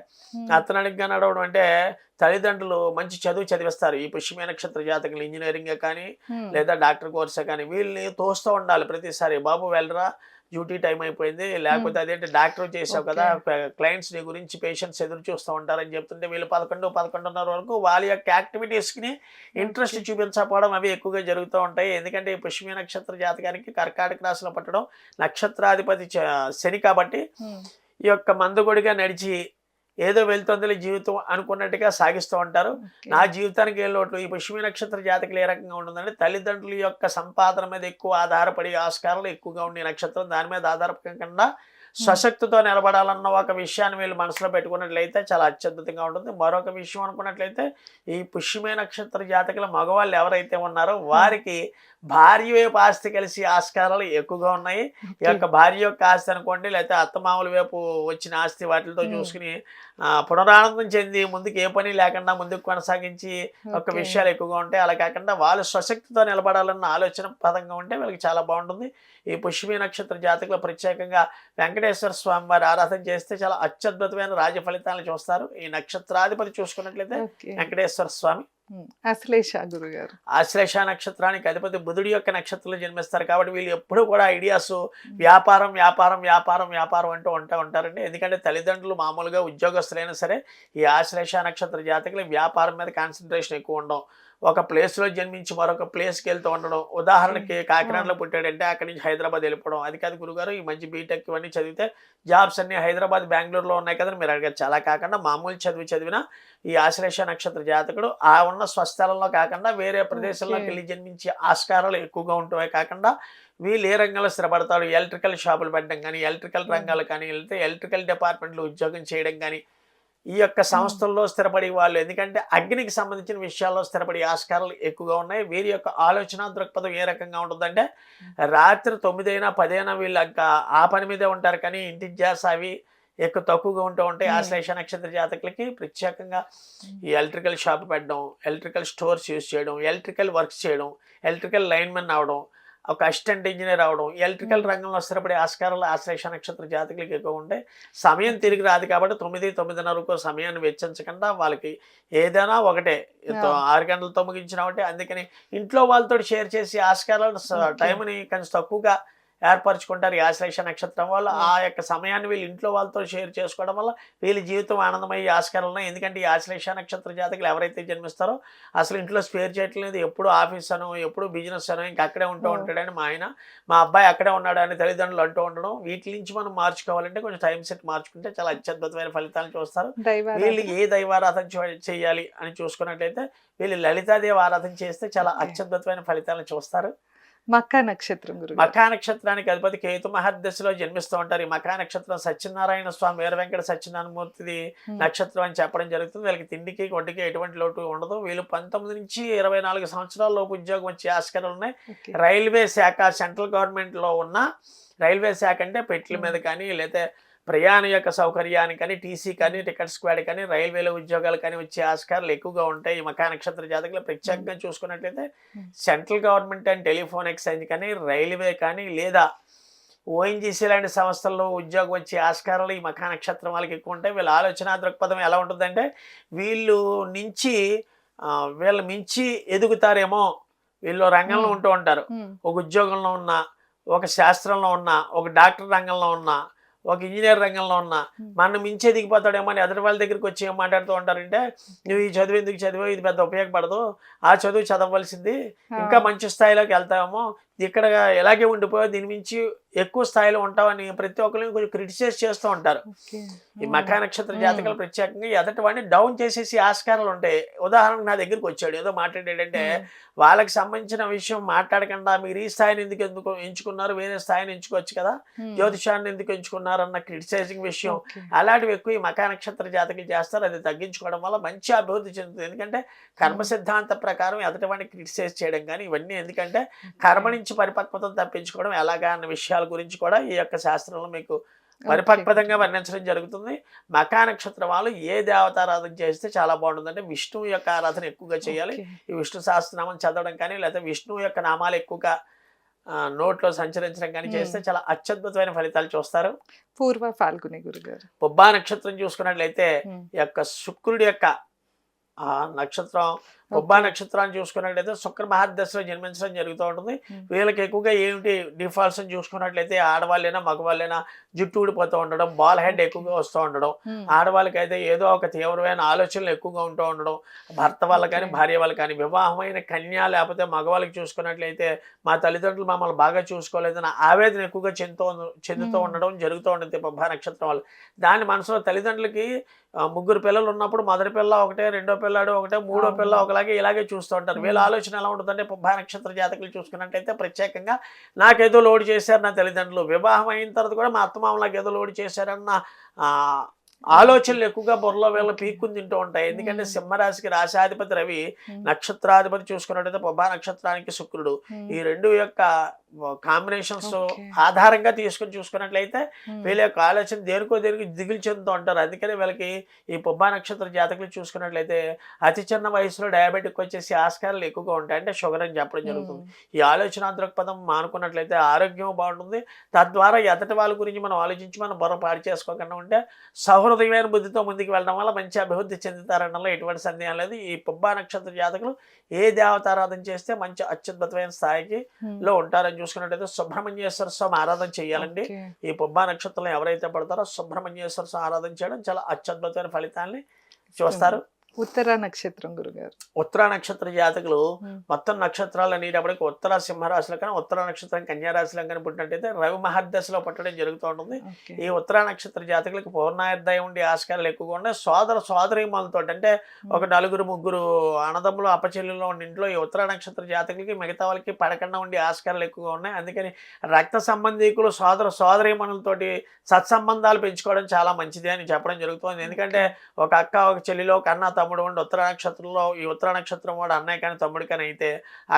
నత్తనడగ్గా నడవడం అంటే తల్లిదండ్రులు మంచి చదువు చదివిస్తారు. ఈ పుష్యమి నక్షత్ర జాతకులు ఇంజనీరింగ్ కానీ లేదా డాక్టర్ కోర్సే కానీ వీళ్ళని తోస్తూ ఉండాలి ప్రతిసారి. బాబు వెళ్ళరా, డ్యూటీ టైం అయిపోయింది, లేకపోతే అదేంటి డాక్టర్ చేసావు కదా, క్లయింట్స్ నీ గురించి పేషెంట్స్ ఎదురు చూస్తూ ఉంటారని చెప్తుంటే వీళ్ళు 11-11:30 వరకు వాళ్ళ యొక్క యాక్టివిటీస్కి ఇంట్రెస్ట్ చూపించకపోవడం అవి ఎక్కువగా జరుగుతూ ఉంటాయి. ఎందుకంటే ఈ పుష్యమి నక్షత్ర జాతకానికి కర్కాటక రాశిలో పట్టడం నక్షత్రాధిపతి శని కాబట్టి ఈ యొక్క మందుగొడిగా నడిచి ఏదో వెళ్తుందిలే జీవితం అనుకున్నట్టుగా సాగిస్తూ ఉంటారు. నా జీవితానికి ఏ లోటు ఈ పుష్యమి నక్షత్ర జాతకులు ఏ రకంగా ఉంటుందంటే తల్లిదండ్రుల యొక్క సంపాదన మీద ఎక్కువ ఆధారపడి ఆస్కారాలు ఎక్కువగా ఉండే నక్షత్రం. దాని మీద ఆధారపడకుండా స్వశక్తితో నిలబడాలన్న ఒక విషయాన్ని వీళ్ళు మనసులో పెట్టుకున్నట్లయితే చాలా అత్యద్భుతంగా ఉంటుంది. మరొక విషయం అనుకున్నట్లయితే ఈ పుష్యమి నక్షత్ర జాతకుల మగవాళ్ళు ఎవరైతే ఉన్నారో వారికి భార్య వైపు ఆస్తి కలిసి ఆస్కారాలు ఎక్కువగా ఉన్నాయి. ఈ యొక్క భార్య యొక్క ఆస్తి అనుకోండి, లేకపోతే అత్తమామల వైపు వచ్చిన ఆస్తి వాటితో చూసుకుని పునరానందం చెంది ముందుకు ఏ పని లేకుండా ముందుకు కొనసాగించి ఒక విషయాలు ఎక్కువగా ఉంటాయి. అలా కాకుండా వాళ్ళు స్వశక్తితో నిలబడాలన్న ఆలోచన పదంగా ఉంటే వీళ్ళకి చాలా బాగుంటుంది. ఈ పుష్యమి నక్షత్ర జాతకులు ప్రత్యేకంగా వెంకటేశ్వర స్వామి వారి ఆరాధన చేస్తే చాలా అత్యద్భుతమైన రాజ ఫలితాలను చూస్తారు. ఈ నక్షత్రాధిపతి చూసుకున్నట్లయితే వెంకటేశ్వర స్వామి. ఆశ్లేష గురుగారు. ఆశ్లేష నక్షత్రానికి అధిపతి బుధుడి యొక్క నక్షత్రంలో జన్మిస్తారు కాబట్టి వీళ్ళు ఎప్పుడూ కూడా ఐడియాస్ వ్యాపారం వ్యాపారం వ్యాపారం వ్యాపారం అంటూ ఉంటారండి. ఎందుకంటే తల్లిదండ్రులు మామూలుగా ఉద్యోగస్తులైనా సరే ఈ ఆశ్లేష నక్షత్ర జాతకులు వ్యాపారం మీద కాన్సన్ట్రేషన్ ఎక్కువ ఉండడం, ఒక ప్లేస్లో జన్మించి మరొక ప్లేస్కి వెళ్తూ ఉండడం. ఉదాహరణకి కాకినాడలో పుట్టాడంటే అక్కడి నుంచి హైదరాబాద్ వెళ్ళిపోవడం. అది కాదు గురుగారు, ఈ మంచి బీటెక్ ఇవన్నీ చదివితే జాబ్స్ అన్ని హైదరాబాద్ బెంగళూరులో ఉన్నాయి కదా మీరు అడగచ్చు. అలా కాకుండా మామూలు చదివిన ఈ ఆశ్లేష నక్షత్ర జాతకుడు ఆ ఉన్న స్వస్థలంలో కాకుండా వేరే ప్రదేశంలోకి వెళ్ళి జన్మించే ఆస్కారాలు ఎక్కువగా ఉంటాయి. కాకుండా వీళ్ళు ఏ రంగంలో స్థిరపడతాడు, ఎలక్ట్రికల్ షాపులు పెట్టడం కానీ, ఎలక్ట్రికల్ రంగాలు కానీ, లేకపోతే ఎలక్ట్రికల్ డిపార్ట్మెంట్లో ఉద్యోగం చేయడం కానీ, ఈ యొక్క సంస్థల్లో స్థిరపడి వాళ్ళు ఎందుకంటే అగ్నికి సంబంధించిన విషయాల్లో స్థిరపడి ఆస్కారాలు ఎక్కువగా ఉన్నాయి. వీరి యొక్క ఆలోచన దృక్పథం ఏ రకంగా ఉంటుందంటే రాత్రి 9 అయినా 10 అయినా వీళ్ళు ఇంకా ఆ పని మీదే ఉంటారు కానీ ఇంటి ధ్యాస అవి ఎక్కువ తక్కువగా ఉంటూ ఉంటాయి. ఆశ్లేష నక్షత్ర జాతకులకి ప్రత్యేకంగా ఈ ఎలక్ట్రికల్ షాప్ పెట్టడం, ఎలక్ట్రికల్ స్టోర్స్ యూజ్ చేయడం, ఎలక్ట్రికల్ వర్క్స్ చేయడం, ఎలక్ట్రికల్ లైన్మెన్ అవడం, ఒక అసిస్టెంట్ ఇంజనీర్ అవడం, ఎలక్ట్రికల్ రంగంలో స్థిరపడే ఆస్కారాలు ఆశ్లేష నక్షత్ర జాతకులకి ఎక్కువ ఉంటాయి. సమయం తిరిగి రాదు కాబట్టి 9-9:30 సమయాన్ని వెచ్చించకుండా వాళ్ళకి ఏదైనా ఒకటే 6 గంటలతో ముగించిన ఒకటే. అందుకని ఇంట్లో వాళ్ళతో షేర్ చేసి ఆస్కారాలు టైంని కొంచెం తక్కువగా ఏర్పరచుకుంటారు. ఈ ఆశ్లేష నక్షత్రం వల్ల ఆ యొక్క సమయాన్ని వీళ్ళు ఇంట్లో వాళ్ళతో షేర్ చేసుకోవడం వల్ల వీళ్ళ జీవితం ఆనందమయ్యే ఆస్కారాలు ఉన్నాయి. ఎందుకంటే ఈ ఆశ్లేష నక్షత్ర జాతకులు ఎవరైతే జన్మిస్తారో అసలు ఇంట్లో స్పేర్ చేయట్లేదు, ఎప్పుడు ఆఫీస్ అనో ఎప్పుడు బిజినెస్ అనో ఇంకా అక్కడే ఉంటూ ఉంటాడని మా అబ్బాయి అక్కడే ఉన్నాడు అని తల్లిదండ్రులు అంటూ ఉండడం. వీటి నుంచి మనం మార్చుకోవాలంటే కొంచెం టైం సెట్ మార్చుకుంటే చాలా అత్యద్భుతమైన ఫలితాలు చూస్తారు. వీళ్ళు ఏ దైవారాధన చేయాలి అని చూసుకున్నట్లయితే వీళ్ళు లలితాదేవి ఆరాధన చేస్తే చాలా అత్యద్భుతమైన ఫలితాలను చూస్తారు. మకా నక్షత్రం గురుగారు. మఖా నక్షత్రానికి అధిపతి కేతు మహర్దశలో జన్మిస్తూ ఉంటారు. ఈ మఖా నక్షత్రం సత్యనారాయణ స్వామి వీర వెంకట సత్యనారాయణమూర్తిది నక్షత్రం అని చెప్పడం జరుగుతుంది. వీళ్ళకి తిండికి ఒంటికి ఎటువంటి లోటు ఉండదు. వీళ్ళు 19 నుంచి 24 సంవత్సరాల లోపు ఉద్యోగం వచ్చే ఆస్కారాలు ఉన్నాయి. రైల్వే శాఖ సెంట్రల్ గవర్నమెంట్ లో ఉన్న రైల్వే శాఖ అంటే పెట్ల మీద కానీ లేదా ప్రయాణ యొక్క సౌకర్యానికి కానీ టీసీ కానీ టికెట్ స్క్వాడ్ కానీ రైల్వేలో ఉద్యోగాలు కానీ వచ్చే ఆస్కారాలు ఎక్కువగా ఉంటాయి. ఈ మఖా నక్షత్ర జాతకులు ప్రత్యేకంగా చూసుకున్నట్లయితే central government and telephone exchange కానీ రైల్వే కానీ లేదా ఓఎన్జీసీ లాంటి సంస్థల్లో ఉద్యోగం వచ్చే ఆస్కారాలు ఈ మఖా నక్షత్రం వాళ్ళకి ఎక్కువ ఉంటాయి. వీళ్ళ ఆలోచన దృక్పథం ఎలా ఉంటుందంటే వీళ్ళ మించి ఎదుగుతారేమో, వీళ్ళు రంగంలో ఉంటూ ఉంటారు. ఒక ఉద్యోగంలో ఉన్న, ఒక శాస్త్రంలో ఉన్న, ఒక డాక్టర్ రంగంలో ఉన్న, ఒక ఇంజనీర్ రంగంలో ఉన్న మనం మించి ఎదిగిపోతాడేమో అని ఎదుటి వాళ్ళ దగ్గరికి వచ్చి ఏం మాట్లాడుతూ ఉంటారంటే, నువ్వు ఈ చదువు ఎందుకు చదివో, ఇది పెద్ద ఉపయోగపడదు, ఆ చదువు చదవవలసింది, ఇంకా మంచి స్థాయిలోకి వెళ్తామేమో, ఇక్కడ ఎలాగే ఉండిపోయో దీని మించి ఎక్కువ స్థాయిలో ఉంటామని ప్రతి ఒక్కరిని కొంచెం క్రిటిసైజ్ చేస్తూ ఉంటారు. ఈ మఖా నక్షత్ర జాతకాలు ప్రత్యేకంగా ఎదటి వాడిని డౌన్ చేసేసి ఆస్కారాలు ఉంటాయి. ఉదాహరణకు నా దగ్గరికి వచ్చాడు, ఏదో మాట్లాడాడంటే వాళ్ళకి సంబంధించిన విషయం మాట్లాడకుండా మీరు ఈ స్థాయిని ఎందుకు ఎంచుకున్నారు, వేరే స్థాయిని ఎంచుకోవచ్చు కదా, జ్యోతిషాన్ని ఎందుకు ఎంచుకున్నారు అన్న క్రిటిసైజింగ్ విషయం అలాంటివి ఎక్కువ ఈ మఖా నక్షత్ర జాతకులు చేస్తారు. అది తగ్గించుకోవడం వల్ల మంచి అభివృద్ధి చెందుతుంది. ఎందుకంటే కర్మ సిద్ధాంత ప్రకారం ఎదటి వాడిని క్రిటిసైజ్ చేయడం కానీ ఇవన్నీ ఎందుకంటే కర్మ నుంచి పరిపక్వతను తప్పించుకోవడం ఎలాగా అన్న విషయాల గురించి కూడా ఈ యొక్క శాస్త్రంలో మీకు పరిపక్వతంగా వర్ణించడం జరుగుతుంది. మఖా నక్షత్రం వాళ్ళు ఏ దేవతారాధన చేస్తే చాలా బాగుంటుందంటే విష్ణువు యొక్క ఆరాధన ఎక్కువగా చేయాలి. ఈ విష్ణు సహస్రనామం చదవడం కానీ లేదా విష్ణువు యొక్క నామాలు ఎక్కువగా నోట్లో సంచరించడం కానీ చేస్తే చాలా అత్యద్భుతమైన ఫలితాలు చూస్తారు. పూర్వ ఫాల్గుని గురుగారు. పుబ్బా నక్షత్రం చూసుకున్నట్లయితే ఈ యొక్క శుక్రుడి యొక్క నక్షత్రం పుబ్బా నక్షత్రాన్ని చూసుకున్నట్లయితే శుక్ర మహర్దశలో జన్మించడం జరుగుతూ ఉంటుంది. వీళ్ళకి ఎక్కువగా ఏమిటి డిఫాల్ట్స్ అని చూసుకున్నట్లయితే ఆడవాళ్ళైనా మగవాళ్ళైనా జుట్టు ఊడిపోతూ ఉండడం, బాల్ హెడ్ ఎక్కువగా వస్తూ ఉండడం, ఆడవాళ్ళకి అయితే ఏదో ఒక తీవ్రమైన ఆలోచనలు ఎక్కువగా ఉంటూ ఉండడం, భర్త వాళ్ళ కానీ భార్య వాళ్ళు కానీ, వివాహమైన కన్య లేకపోతే మగవాళ్ళకి చూసుకున్నట్లయితే మా తల్లిదండ్రులు మమ్మల్ని బాగా చూసుకోలేదని ఆవేదన ఎక్కువగా చెందుతూ ఉండడం జరుగుతూ ఉంటుంది పుబ్బా నక్షత్రం వాళ్ళు. దాని మనసులో తల్లిదండ్రులకి 3 పిల్లలు ఉన్నప్పుడు మొదటి పిల్ల ఒకటే, రెండో పిల్లాడు ఒకటే, మూడో పిల్ల ఒకలాగే ఇలాగే చూస్తూ ఉంటారు. వీళ్ళ ఆలోచన ఎలా ఉంటుందంటే పుబ్బా నక్షత్ర జాతకులు చూసుకున్నట్టయితే ప్రత్యేకంగా నాకేదో లోడ్ చేశారు నా తల్లిదండ్రులు, వివాహం అయిన తర్వాత కూడా మా అత్తమామలకు ఏదో లోడ్ చేశారన్న ఆలోచనలు ఎక్కువగా బుర్రలో వీళ్ళ పీక్కుని తింటూ ఉంటాయి. ఎందుకంటే సింహరాశికి రాశాధిపతి రవి, నక్షత్రాధిపతి చూసుకున్నట్టయితే పుబ్బా నక్షత్రానికి శుక్రుడు, ఈ రెండు యొక్క కాంబినేషన్స్ ఆధారంగా చూసుకున్నట్లయితే వీళ్ళ యొక్క ఆలోచన దేనికో దిగులు చెందుతూ ఉంటారు. అందుకని వీళ్ళకి ఈ పుబ్బా నక్షత్ర జాతకులు చూసుకున్నట్లయితే అతి చిన్న వయసులో డయాబెటిక్ వచ్చేసి ఆస్కారాలు ఎక్కువగా ఉంటాయి, అంటే షుగర్ అని చెప్పడం జరుగుతుంది. ఈ ఆలోచన దృక్పథం మానుకున్నట్లయితే ఆరోగ్యం బాగుంటుంది. తద్వారా ఎదటి వాళ్ళ గురించి మనం ఆలోచించి మనం బుర్ర పాడు చేసుకోకుండా ఉంటే సహృదయమైన బుద్ధితో ముందుకు వెళ్ళడం వల్ల మంచి అభివృద్ధి చెందుతారనలో ఎటువంటి సందేహం లేదు. ఈ పుబ్బా నక్షత్ర జాతకులు ఏ దేవతారాధన చేస్తే మంచి అత్యద్భుతమైన స్థాయికి లో ఉంటారని చూసుకున్నట్టయితే సుబ్రహ్మణ్యేశ్వర స్వామి ఆరాధన చేయాలండి. ఈ పుబ్బా నక్షత్రంలో ఎవరైతే పడతారో సుబ్రహ్మణ్యేశ్వర స్వామి ఆరాధన చేయడం చాలా అత్యద్భుతమైన ఫలితాన్ని చూస్తారు. ఉత్తర నక్షత్రం గురుగారు. ఉత్తర నక్షత్ర జాతకులు మొత్తం నక్షత్రాలు అనేటప్పటికి ఉత్తర సింహరాశిలో కానీ ఉత్తర నక్షత్రం కన్యారాశిలో కానీ పుట్టినట్టయితే రవి మహర్దశలో పుట్టడం జరుగుతూ ఉంటుంది. ఈ ఉత్తర నక్షత్ర జాతకులకు పూర్ణాయుర్దాయం ఉండే ఆస్కారాలు ఎక్కువగా ఉన్నాయి. సోదరీమణులతో అంటే ఒక 4-3 అన్నదమ్ములు అప్పచెల్లులో ఉన్న ఇంట్లో ఈ ఉత్తర నక్షత్ర జాతకులకి మిగతా వాళ్ళకి పడకుండా ఉండే ఆస్కారాలు ఎక్కువగా ఉన్నాయి. అందుకని రక్త సంబంధీకులు సోదరీమణులతోటి సత్సంబంధాలు పెంచుకోవడం చాలా మంచిది అని చెప్పడం జరుగుతుంది. ఎందుకంటే ఒక అక్క ఒక చెల్లిలో ఒక అన్న తమ్ముడు ఉండి ఉత్తర నక్షత్రంలో ఈ ఉత్తర నక్షత్రం వాడు అన్నయ్య కానీ తమ్ముడు కానీ అయితే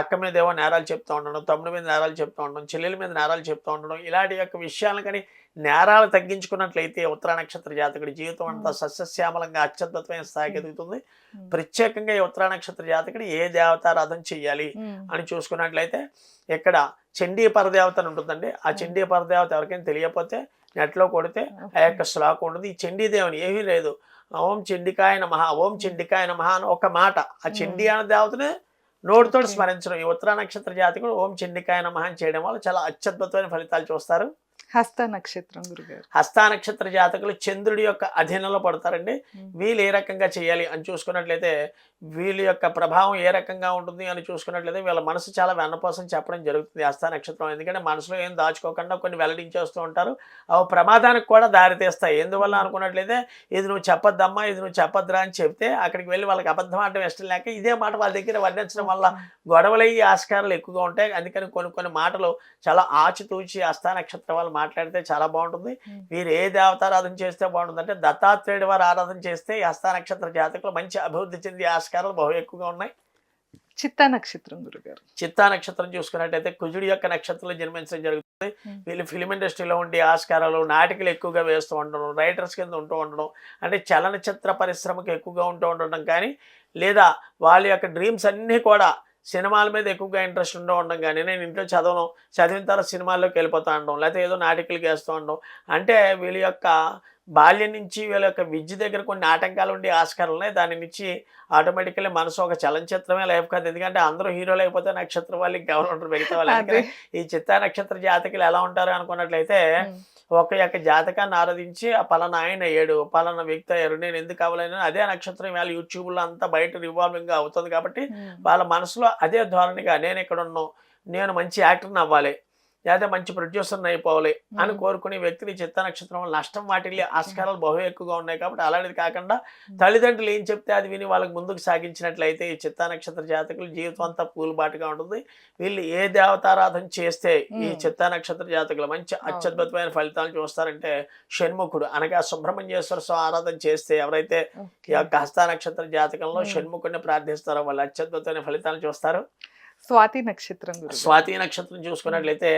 అక్క మీద ఏవో నేరాలు చెప్తూ ఉండడం, తమ్ముడి మీద నేరాలు చెప్తూ ఉండడం, చెల్లెల మీద నేరాలు చెప్తూ ఉండడం, ఇలాంటి యొక్క విషయాలను కానీ నేరాలు తగ్గించుకున్నట్లయితే ఉత్తర నక్షత్ర జాతకుడి జీవితం అంతా సస్యశ్యామలంగా అత్యద్భుతమైన స్థాయికి ఎదుగుతుంది. ప్రత్యేకంగా ఈ ఉత్తర నక్షత్ర జాతకుడు ఏ దేవతారాధన చెయ్యాలి అని చూసుకున్నట్లయితే ఇక్కడ చండీ పరదేవత అని ఉంటుందండి. ఆ చండీ పరదేవత ఎవరికైనా తెలియకపోతే నెట్లో కొడితే ఆ యొక్క శ్లోకం ఉంటుంది. ఈ చండీదేవుని ఏమీ లేదు, ఓం చండికాయ నమః, ఓం చండికాయ నమః అని ఒక మాట ఆ చండీ అనే దేవతని నోటితో స్మరించడం. ఈ ఉత్తర నక్షత్ర జాతకుడు ఓం చండికాయ నమః అని చేయడం వల్ల చాలా అత్యద్భుతమైన ఫలితాలు చూస్తారు. హస్త నక్షత్రం గురుగారు. హస్త నక్షత్ర జాతకులు చంద్రుడి యొక్క అధీనంలో పడతారండి. వీళ్ళు ఏ రకంగా చేయాలి అని చూసుకున్నట్లయితే వీళ్ళ యొక్క ప్రభావం ఏ రకంగా ఉంటుంది అని చూసుకున్నట్లయితే వీళ్ళ మనసు చాలా వెన్నపోసం చెప్పడం జరుగుతుంది హస్త నక్షత్రం. ఎందుకంటే మనసులో ఏం దాచుకోకుండా కొన్ని వెల్లడించేస్తూ ఉంటారు. అవి ప్రమాదానికి కూడా దారితీస్తాయి. ఎందువల్ల అనుకున్నట్లయితే ఇది నువ్వు చెప్పొద్దమ్మా, ఇది నువ్వు చెప్పొద్దురా అని చెప్తే అక్కడికి వెళ్ళి వాళ్ళకి అబద్ధం అంటే ఇష్టం లేక ఇదే మాట వాళ్ళ దగ్గర వర్ణించడం వల్ల గొడవలయ్యే ఆస్కారాలు ఎక్కువగా ఉంటాయి. అందుకని కొన్ని మాటలు చాలా ఆచితూచి హస్త నక్షత్రం వాళ్ళు మాట్లాడితే చాలా బాగుంటుంది. వీరు ఏ దేవతారాధన చేస్తే బాగుంటుంది అంటే దత్తాత్రేయుడి వారు ఆరాధన చేస్తే ఈ హస్త నక్షత్ర జాతకులు మంచి అభివృద్ధి చెందే ఆస్కారాలు బహు ఎక్కువగా ఉన్నాయి. చిత్తా నక్షత్రం గురుగారు. చిత్తా నక్షత్రం చూసుకున్నట్టయితే కుజుడి యొక్క నక్షత్రంలో జన్మించడం జరుగుతుంది. వీళ్ళు ఫిలిం ఇండస్ట్రీలో ఉండే ఆస్కారాలు నాటికలు ఎక్కువగా వేస్తూ ఉండడం, రైటర్స్ కింద ఉంటూ ఉండడం, అంటే చలనచిత్ర పరిశ్రమకు ఎక్కువగా ఉంటూ ఉండడం కానీ, లేదా వాళ్ళ యొక్క డ్రీమ్స్ అన్నీ కూడా సినిమాల మీద ఎక్కువగా ఇంట్రెస్ట్ ఉండడం కానీ, నేను ఇంట్లో చదివిన తర్వాత సినిమాల్లోకి వెళ్ళిపోతూ ఉండడం, లేకపోతే ఏదో నాటికలకి వేస్తూ ఉండడం, అంటే వీళ్ళ యొక్క బాల్యం నుంచి వీళ్ళ యొక్క విద్య దగ్గర కొన్ని ఆటంకాలు ఉండే ఆస్కారాలు ఉన్నాయి. దాని నుంచి ఆటోమేటికల్లీ మనసు ఒక చలనచిత్రమే లైఫ్ కాదు. ఎందుకంటే అందరూ హీరోలు అయిపోతే నక్షత్రం వాళ్ళు ఇంకెవరు ఉంటారు మిగతా వాళ్ళు. అందుకని ఈ చిత్తా నక్షత్ర జాతకులు ఎలా ఉంటారు అనుకున్నట్లయితే ఒక యొక్క జాతకాన్ని ఆరాధించి ఆ పలానా ఆయన అయ్యాడు, పలానా వ్యక్తి అయ్యారు, నేను ఎందుకు అవ్వలేను, అదే నక్షత్రం ఇవాళ యూట్యూబ్లో అంతా బయట రివాల్వింగ్ అవుతుంది కాబట్టి వాళ్ళ మనసులో అదే ధోరణిగా నేను ఇక్కడ ఉన్నాను, నేను మంచి యాక్టర్ని అవ్వాలి, లేదా మంచి ప్రొడ్యూసర్ని అయిపోవాలి అని కోరుకునే వ్యక్తిని చిత్తా నక్షత్రం వల్ల నష్టం వాటిల్లి ఆస్కారాలు బహు ఎక్కువగా ఉన్నాయి. కాబట్టి అలాంటిది కాకుండా తల్లిదండ్రులు ఏం చెప్తే అది విని వాళ్ళకి ముందుకు సాగించినట్లయితే ఈ చిత్తా నక్షత్ర జాతకులు జీవితం అంతా పూలుబాటుగా ఉంటుంది. వీళ్ళు ఏ దేవతారాధన చేస్తే ఈ చిత్తా నక్షత్ర జాతకులు మంచి అత్యద్భుతమైన ఫలితాలు చూస్తారంటే షణ్ముఖుడు అనగా సుబ్రహ్మణ్యేశ్వర స్వామి ఆరాధన చేస్తే ఎవరైతే ఈ యొక్క హస్త నక్షత్ర జాతకంలో షణ్ముఖుడిని ప్రార్థిస్తారో వాళ్ళు అత్యద్భుతమైన ఫలితాలు చూస్తారు. స్వాతి నక్షత్రం. స్వాతి నక్షత్రం చూసుకున్నట్లయితే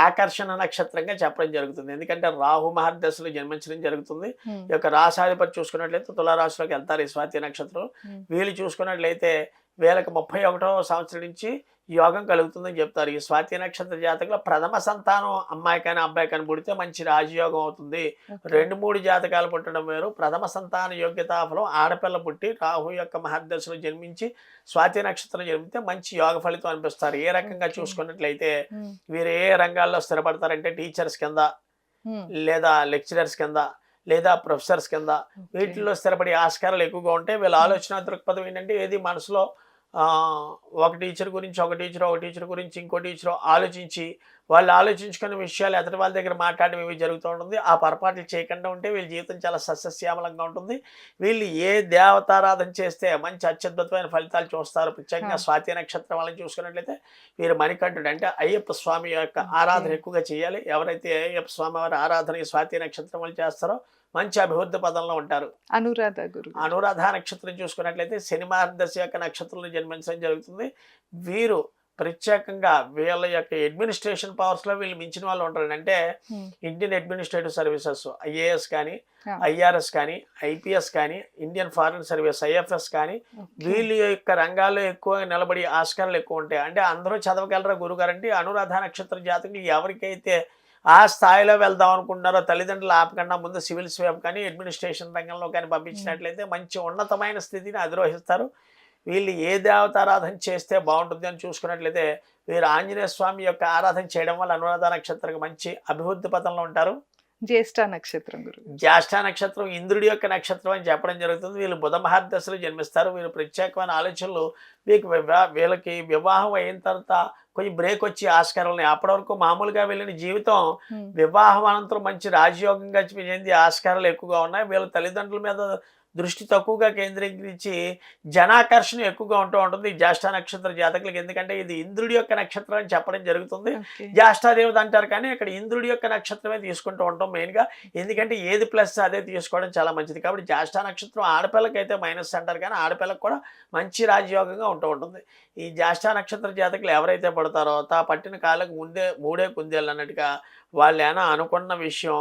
ఆకర్షణ నక్షత్రంగా చెప్పడం జరుగుతుంది. ఎందుకంటే రాహు మహర్దశలో జన్మించడం జరుగుతుంది. ఈ యొక్క రాశాధిపతి చూసుకున్నట్లయితే తులారాశిలోకి వెళ్తారు ఈ స్వాతి నక్షత్రం. వీళ్ళు చూసుకున్నట్లయితే వీళ్ళకి 31వ సంవత్సరం నుంచి యోగం కలుగుతుందని చెప్తారు. ఈ స్వాతి నక్షత్ర జాతకులు ప్రథమ సంతానం అమ్మాయి కానీ అబ్బాయి కానీ పుడితే మంచి రాజయోగం అవుతుంది. 2-3 జాతకాలు పుట్టడం వేరు. ప్రథమ సంతాన యోగ్యతాఫలం ఆడపిల్ల పుట్టి రాహు యొక్క మహర్దశలో జన్మించి స్వాతి నక్షత్రం జన్మితే మంచి యోగ ఫలితం అనిపిస్తారు. ఏ రకంగా చూసుకున్నట్లయితే వీరు ఏ రంగాల్లో స్థిరపడతారంటే టీచర్స్ కింద, లేదా లెక్చరర్స్ కింద, లేదా ప్రొఫెసర్స్ కింద వీటిల్లో స్థిరపడే ఆస్కారాలు ఎక్కువగా ఉంటాయి. వీళ్ళ ఆలోచన దృక్పథం ఏంటంటే ఏది మనసులో ఒక టీచర్ గురించి ఒక టీచర్ గురించి ఇంకో టీచర్ ఆలోచించి వాళ్ళు ఆలోచించుకునే విషయాలు ఎదుటి వాళ్ళ దగ్గర మాట్లాడడం ఇవి జరుగుతూ ఉంటుంది. ఆ పొరపాట్లు చేయకుండా ఉంటే వీళ్ళ జీవితం చాలా సస్యశ్యామలంగా ఉంటుంది. వీళ్ళు ఏ దేవతారాధన చేస్తే మంచి అత్యద్భుతమైన ఫలితాలు చూస్తారు. ప్రత్యేకంగా స్వాతి నక్షత్రం వాళ్ళని చూసుకున్నట్లయితే వీరు మణికంఠుడు అంటే అయ్యప్ప స్వామి యొక్క ఆరాధన ఎక్కువగా చేయాలి. ఎవరైతే అయ్యప్ప స్వామి వారి ఆరాధన ఈ స్వాతి నక్షత్రం వాళ్ళు చేస్తారో మంచి అభివృద్ధి పదంలో ఉంటారు. అనురాధ నక్షత్రం చూసుకున్నట్లయితే శని మహర్దశ యొక్క నక్షత్రంలో జన్మించడం జరుగుతుంది. వీరు ప్రత్యేకంగా వీళ్ళ యొక్క అడ్మినిస్ట్రేషన్ పవర్స్లో వీళ్ళు మించిన వాళ్ళు ఉంటారు. అంటే ఇండియన్ అడ్మినిస్ట్రేటివ్ సర్వీసెస్ ఐఏఎస్ కానీ, ఐఆర్ఎస్ కానీ, ఐపీఎస్ కానీ, ఇండియన్ ఫారిన్ సర్వీస్ ఐఎఫ్ఎస్ కానీ వీళ్ళ యొక్క రంగాల్లో ఎక్కువ నిలబడి ఆస్కారాలు ఎక్కువ ఉంటాయి. అంటే అందరూ చదవగలరా గురుగారు అంటే అనురాధ నక్షత్ర జాతకులు ఎవరికైతే ఆ స్థాయిలో వెళ్దాం అనుకుంటున్నారో తల్లిదండ్రులు ఆపకుండా ముందు సివిల్స్ వైపు కానీ అడ్మినిస్ట్రేషన్ రంగంలో కానీ పంపించినట్లయితే మంచి ఉన్నతమైన స్థితిని అధిరోహిస్తారు. వీళ్ళు ఏ దేవతారాధన చేస్తే బాగుంటుంది అని చూసుకున్నట్లయితే వీరు ఆంజనేయ స్వామి యొక్క ఆరాధన చేయడం వల్ల అనురాధ నక్షత్రం మంచి అభివృద్ధి పథంలో ఉంటారు. జ్యేష్ఠ నక్షత్రం. జ్యేష్ఠ నక్షత్రం ఇంద్రుడి యొక్క నక్షత్రం అని చెప్పడం జరుగుతుంది. వీళ్ళు బుధ మహర్దశలో జన్మిస్తారు. వీళ్ళు ప్రత్యేకమైన ఆలోచనలు వీళ్ళకి వివాహం అయిన తర్వాత కొంచెం బ్రేక్ వచ్చి ఆస్కారం ఉన్నాయి. అప్పటి వరకు మామూలుగా వెళ్ళిన జీవితం వివాహం అనంతరం మంచి రాజయోగంగా చెంది ఆస్కారాలు ఎక్కువగా ఉన్నాయి. వీళ్ళ తల్లిదండ్రుల మీద దృష్టి తక్కువగా కేంద్రీకరించి జనాకర్షణ ఎక్కువగా ఉంటూ ఉంటుంది జ్యేష్ఠ నక్షత్ర జాతకులకి. ఎందుకంటే ఇది ఇంద్రుడి యొక్క నక్షత్రం అని చెప్పడం జరుగుతుంది. జ్యేష్ఠాదేవత అంటారు కానీ ఇక్కడ ఇంద్రుడి యొక్క నక్షత్రమే తీసుకుంటూ ఉంటాం మెయిన్గా. ఎందుకంటే ఏది ప్లస్ అదే తీసుకోవడం చాలా మంచిది. కాబట్టి జ్యేష్ఠ నక్షత్రం ఆడపిల్లకైతే మైనస్ అంటారు కానీ ఆడపిల్లకు కూడా మంచి రాజయోగంగా ఉంటూ ఉంటుంది. ఈ జ్యేష్ఠ నక్షత్ర జాతకులు ఎవరైతే పడతారో పట్టిన కాళ్ళకు ముందే 3 కుందేళ్ళు అన్నట్టుగా వాళ్ళు ఏమైనా అనుకున్న విషయం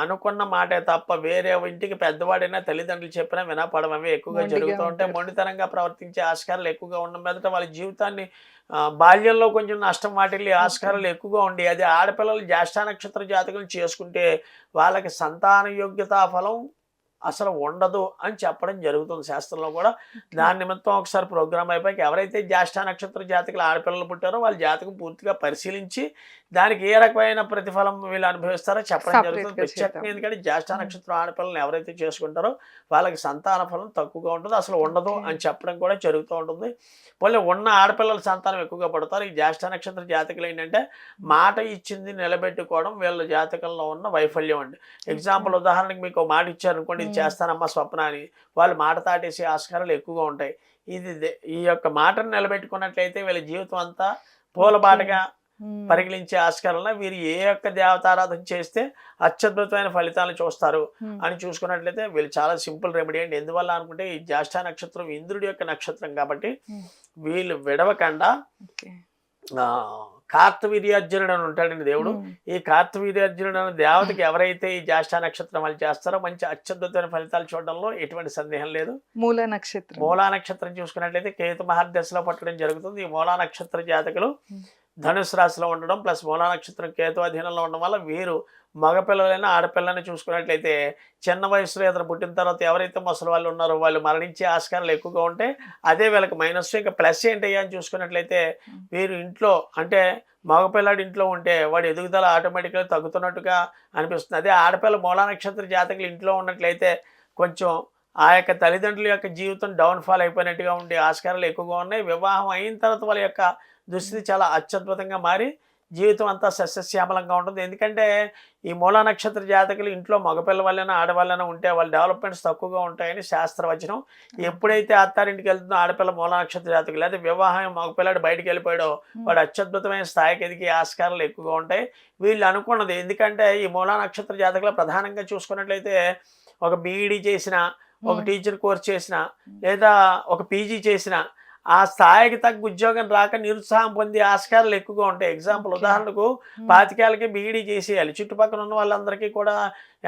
అనుకున్న మాటే తప్ప వేరే ఇంటికి పెద్దవాడైనా తల్లిదండ్రులు చెప్పినా వినపడమే ఎక్కువగా జరుగుతూ ఉంటాయి. మొండితనంగా ప్రవర్తించే ఆస్కారాలు ఎక్కువగా ఉండడం మీదట వాళ్ళ జీవితాన్ని బాల్యంలో కొంచెం నష్టం వాటిల్లి ఆస్కారాలు ఎక్కువగా ఉండి అదే ఆడపిల్లలు జ్యేష్ఠ నక్షత్ర జాతకులు చేసుకుంటే వాళ్ళకి సంతాన యోగ్యతా ఫలం అసలు ఉండదు అని చెప్పడం జరుగుతుంది శాస్త్రంలో కూడా. దాని నిమిత్తం ఒకసారి ప్రోగ్రామ్ అయిపోయాక ఎవరైతే జ్యేష్ఠ నక్షత్ర జాతకులు ఆడపిల్లలు పుట్టారో వాళ్ళ జాతకం పూర్తిగా పరిశీలించి దానికి ఏ రకమైన ప్రతిఫలం వీళ్ళు అనుభవిస్తారో చెప్పడం జరుగుతుంది Separate గా ప్రత్యేకంగా. చేద్దాం. ఎందుకంటే జ్యేష్ఠ నక్షత్రం ఆడపిల్లలు ఎవరైతే చేసుకుంటారో వాళ్ళకి సంతాన ఫలం తక్కువగా ఉంటుంది, అసలు ఉండదు Okay. అని చెప్పడం కూడా జరుగుతూ ఉంటుంది. మళ్ళీ ఉన్న ఆడపిల్లల సంతానం ఎక్కువగా పడతారు. ఈ జ్యేష్ఠ నక్షత్ర జాతకులు ఏంటంటే మాట ఇచ్చింది నిలబెట్టుకోవడం వీళ్ళ జాతకంలో ఉన్న వైఫల్యం అండి. ఎగ్జాంపుల్ ఉదాహరణకి మీకు మాట ఇచ్చారు అనుకోండి, ఇది చేస్తానమ్మా స్వప్న అని, వాళ్ళు మాట దాటేసే ఆస్కారాలు ఎక్కువగా ఉంటాయి. ఈ యొక్క మాటను నిలబెట్టుకున్నట్లయితే వీళ్ళ జీవితం అంతా పూలబాటగా పరిగణించే ఆస్కారంలో వీరు ఏ యొక్క దేవతారాధన చేస్తే అత్యద్భుతమైన ఫలితాలను చూస్తారు అని చూసుకున్నట్లయితే వీళ్ళు చాలా సింపుల్ రెమెడీ అండి. ఎందువల్ల అనుకుంటే ఈ జ్యేష్ఠ నక్షత్రం ఇంద్రుడి యొక్క నక్షత్రం కాబట్టి వీళ్ళు విడవకుండా కార్తవీర్యార్జునుడు అని ఉంటాడండి దేవుడు. ఈ కార్తవీర్యార్జునుడు అనే దేవతకి ఎవరైతే ఈ జ్యేష్ఠ నక్షత్రం వాళ్ళు చేస్తారో మంచి అత్యద్భుతమైన ఫలితాలు చూడడంలో ఎటువంటి సందేహం లేదు. మూలా నక్షత్రం మూలా నక్షత్రం చూసుకున్నట్లయితే కేతు మహర్దశలో పట్టడం జరుగుతుంది. ఈ మూలా నక్షత్ర జాతకులు ధనుసు రాశిలో ఉండడం ప్లస్ మూలా నక్షత్రం కేతు అధీనంలో ఉండడం వల్ల వీరు మగపిల్లలైనా ఆడపిల్లని చూసుకున్నట్లయితే చిన్న వయసులో ఇతను పుట్టిన తర్వాత ఎవరైతే ముసలి వాళ్ళు ఉన్నారో వాళ్ళు మరణించే ఆస్కారాలు ఎక్కువగా ఉంటాయి. అదే వీళ్ళకి మైనస్. ఇంకా ప్లస్ ఏంటయ్యా అని చూసుకున్నట్లయితే వీరు ఇంట్లో అంటే మగపిల్లాడి ఇంట్లో ఉంటే వాడి ఎదుగుదల ఆటోమేటిక్గా తగ్గుతున్నట్టుగా అనిపిస్తుంది. అదే ఆడపిల్ల మూలా నక్షత్ర జాతకులు ఇంట్లో ఉన్నట్లయితే కొంచెం ఆ యొక్క తల్లిదండ్రుల యొక్క జీవితం డౌన్ఫాల్ అయిపోయినట్టుగా ఉండే ఆస్కారాలు ఎక్కువగా ఉన్నాయి. వివాహం అయిన తర్వాత వాళ్ళ యొక్క దుస్థితి చాలా అత్యద్భుతంగా మారి జీవితం అంతా సస్యశ్యామలంగా ఉంటుంది. ఎందుకంటే ఈ మూలా నక్షత్ర జాతకులు ఇంట్లో మగపిల్ల వాళ్ళైనా ఆడవాళ్ళైనా ఉంటే వాళ్ళ డెవలప్మెంట్స్ తక్కువగా ఉంటాయని శాస్త్రవచనం. ఎప్పుడైతే అత్తారింటికి వెళ్తుందో ఆడపిల్ల మూలా నక్షత్ర జాతకులు లేదా వివాహం మగపిల్లాడు బయటికి వెళ్ళిపోయాడో వాడు అత్యద్భుతమైన స్థాయికి ఎదిగే ఆస్కారాలు ఎక్కువగా ఉంటాయి. వీళ్ళు అనుకున్నది ఎందుకంటే ఈ మూలా నక్షత్ర జాతకులు ప్రధానంగా చూసుకున్నట్లయితే ఒక బీఈడీ చేసిన, ఒక టీచర్ కోర్స్ చేసిన లేదా ఒక పీజీ చేసిన ఆ స్థాయికి తగ్గ ఉద్యోగం రాక నిరుత్సాహం పొందే ఆస్కారాలు ఎక్కువగా ఉంటాయి. ఎగ్జాంపుల్ ఉదాహరణకు 25 బీఈడీ చేసేయాలి, చుట్టుపక్కల ఉన్న వాళ్ళందరికీ కూడా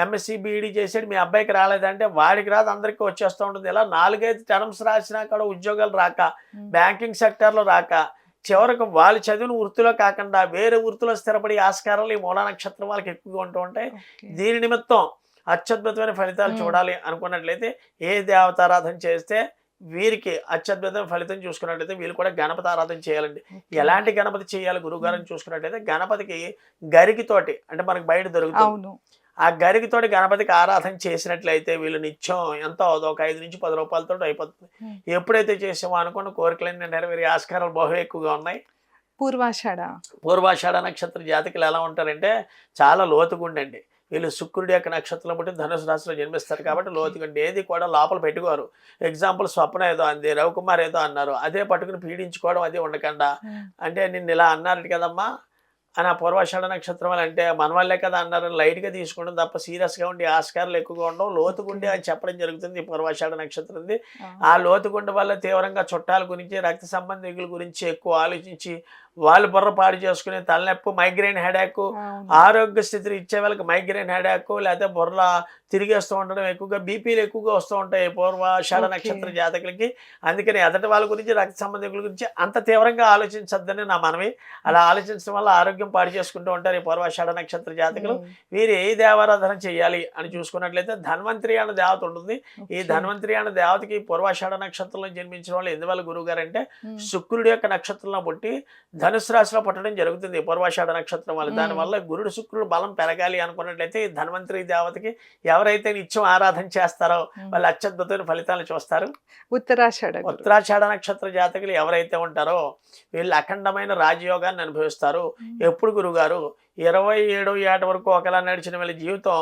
ఎంఎస్సి బీఈడీ చేసాడు, మీ అబ్బాయికి రాలేదంటే వాడికి రాదు, అందరికీ వచ్చేస్తూ ఉంటుంది. ఇలా 4-5 టర్మ్స్ రాసినా కూడా ఉద్యోగాలు రాక, బ్యాంకింగ్ సెక్టర్లో రాక, చివరికి వాళ్ళు చదివిన వృత్తిలో కాకుండా వేరే వృత్తిలో స్థిరపడే ఆస్కారాలు ఈ మూలా నక్షత్రం వాళ్ళకి ఎక్కువగా ఉంటూ ఉంటాయి. దీని నిమిత్తం అత్యద్భుతమైన ఫలితాలు చూడాలి అనుకున్నట్లయితే ఏ దేవతారాధన చేస్తే వీరికి అత్యద్భుతమైన ఫలితం చూసుకున్నట్లయితే వీళ్ళు కూడా గణపతి ఆరాధన చేయాలండి. ఎలాంటి గణపతి చేయాలి గురువుగారిని చూసుకున్నట్లయితే గణపతికి గరికితోటి అంటే మనకి బయట దొరుకుతుంది, ఆ గరికితోటి గణపతికి ఆరాధన చేసినట్లయితే వీళ్ళు నిత్యం ఎంతో ఒక 5 నుంచి 10 రూపాయలతో అయిపోతుంది. ఎప్పుడైతే చేసామో అనుకున్న కోరికలన్నీ నెరవేరే ఆస్కారాలు బహు ఎక్కువగా ఉన్నాయి. పూర్వాషాఢ నక్షత్ర జాతకులు ఎలా ఉంటారంటే చాలా లోతుగుండండి. వీళ్ళు శుక్రుడి యొక్క నక్షత్రం బట్టి ధనుసు రాశిలో జన్మిస్తారు కాబట్టి లోతుగుండి ఏది కూడా లోపల పెట్టుకోరు. ఎగ్జాంపుల్ స్వప్న ఏదో అంది, రవికుమార్ ఏదో అన్నారు, అదే పట్టుకుని పీడించుకోవడం అదే ఉండకుండా అంటే నిన్ను ఇలా అన్నారు కదమ్మా అని ఆ పూర్వాషాఢ నక్షత్రం వాళ్ళు అంటే మన వాళ్ళే కదా అన్నారని లైట్గా తీసుకోవడం తప్ప సీరియస్గా ఉండి ఆస్కారాలు ఎక్కువగా ఉండడం, లోతుగుండి అని చెప్పడం జరుగుతుంది. ఈ పూర్వాషాఢ నక్షత్రంది ఆ లోతుగుండి వల్ల తీవ్రంగా చుట్టాల గురించి రక్త సంబంధికుల గురించి ఎక్కువ ఆలోచించి వాళ్ళు బుర్ర పాడు చేసుకుని తలనొప్పి, మైగ్రేన్ హెడాక్, ఆరోగ్య స్థితిని ఇచ్చే వాళ్ళకి మైగ్రేన్ హెడాక్ లేదా బుర్ర తిరిగేస్తూ ఉండడం, ఎక్కువగా బీపీలు ఎక్కువగా వస్తూ ఉంటాయి పూర్వాషాఢ నక్షత్ర జాతకులకి. అందుకని ఎదటి వాళ్ళ గురించి రక్త సంబంధికుల గురించి అంత తీవ్రంగా ఆలోచించద్దని నా మనవి. అలా ఆలోచించడం వల్ల ఆరోగ్యం పాడు చేసుకుంటూ ఉంటారు ఈ పూర్వాషాఢ నక్షత్ర జాతకులు. వీరు ఏ దేవారాధన చేయాలి అని చూసుకున్నట్లయితే ధన్వంతరి అనే దేవత ఉంటుంది. ఈ ధన్వంతరి అనే దేవతకి పూర్వాషాఢ నక్షత్రంలో జన్మించిన వాళ్ళు ఎందువల్ల గురువు గారు అంటే శుక్రుడి యొక్క నక్షత్రంలో పుట్టి ధనుసు రాశిలో పుట్టడం జరుగుతుంది పూర్వాషాఢ నక్షత్రం వల్ల. దానివల్ల గురుడు శుక్రుడు బలం పెరగాలి అనుకున్నట్లయితే ధన్వంతరి దేవతకి ఎవరైతే నిత్యం ఆరాధన చేస్తారో వాళ్ళు అత్యద్భుతమైన ఫలితాలు చూస్తారు. ఉత్తరాషాఢ నక్షత్ర జాతకులు ఎవరైతే ఉంటారో వీళ్ళు అఖండమైన రాజయోగాన్ని అనుభవిస్తారు. ఎప్పుడు గురుగారు 27వ ఏట వరకు ఒకలా నడిచిన వీళ్ళ జీవితం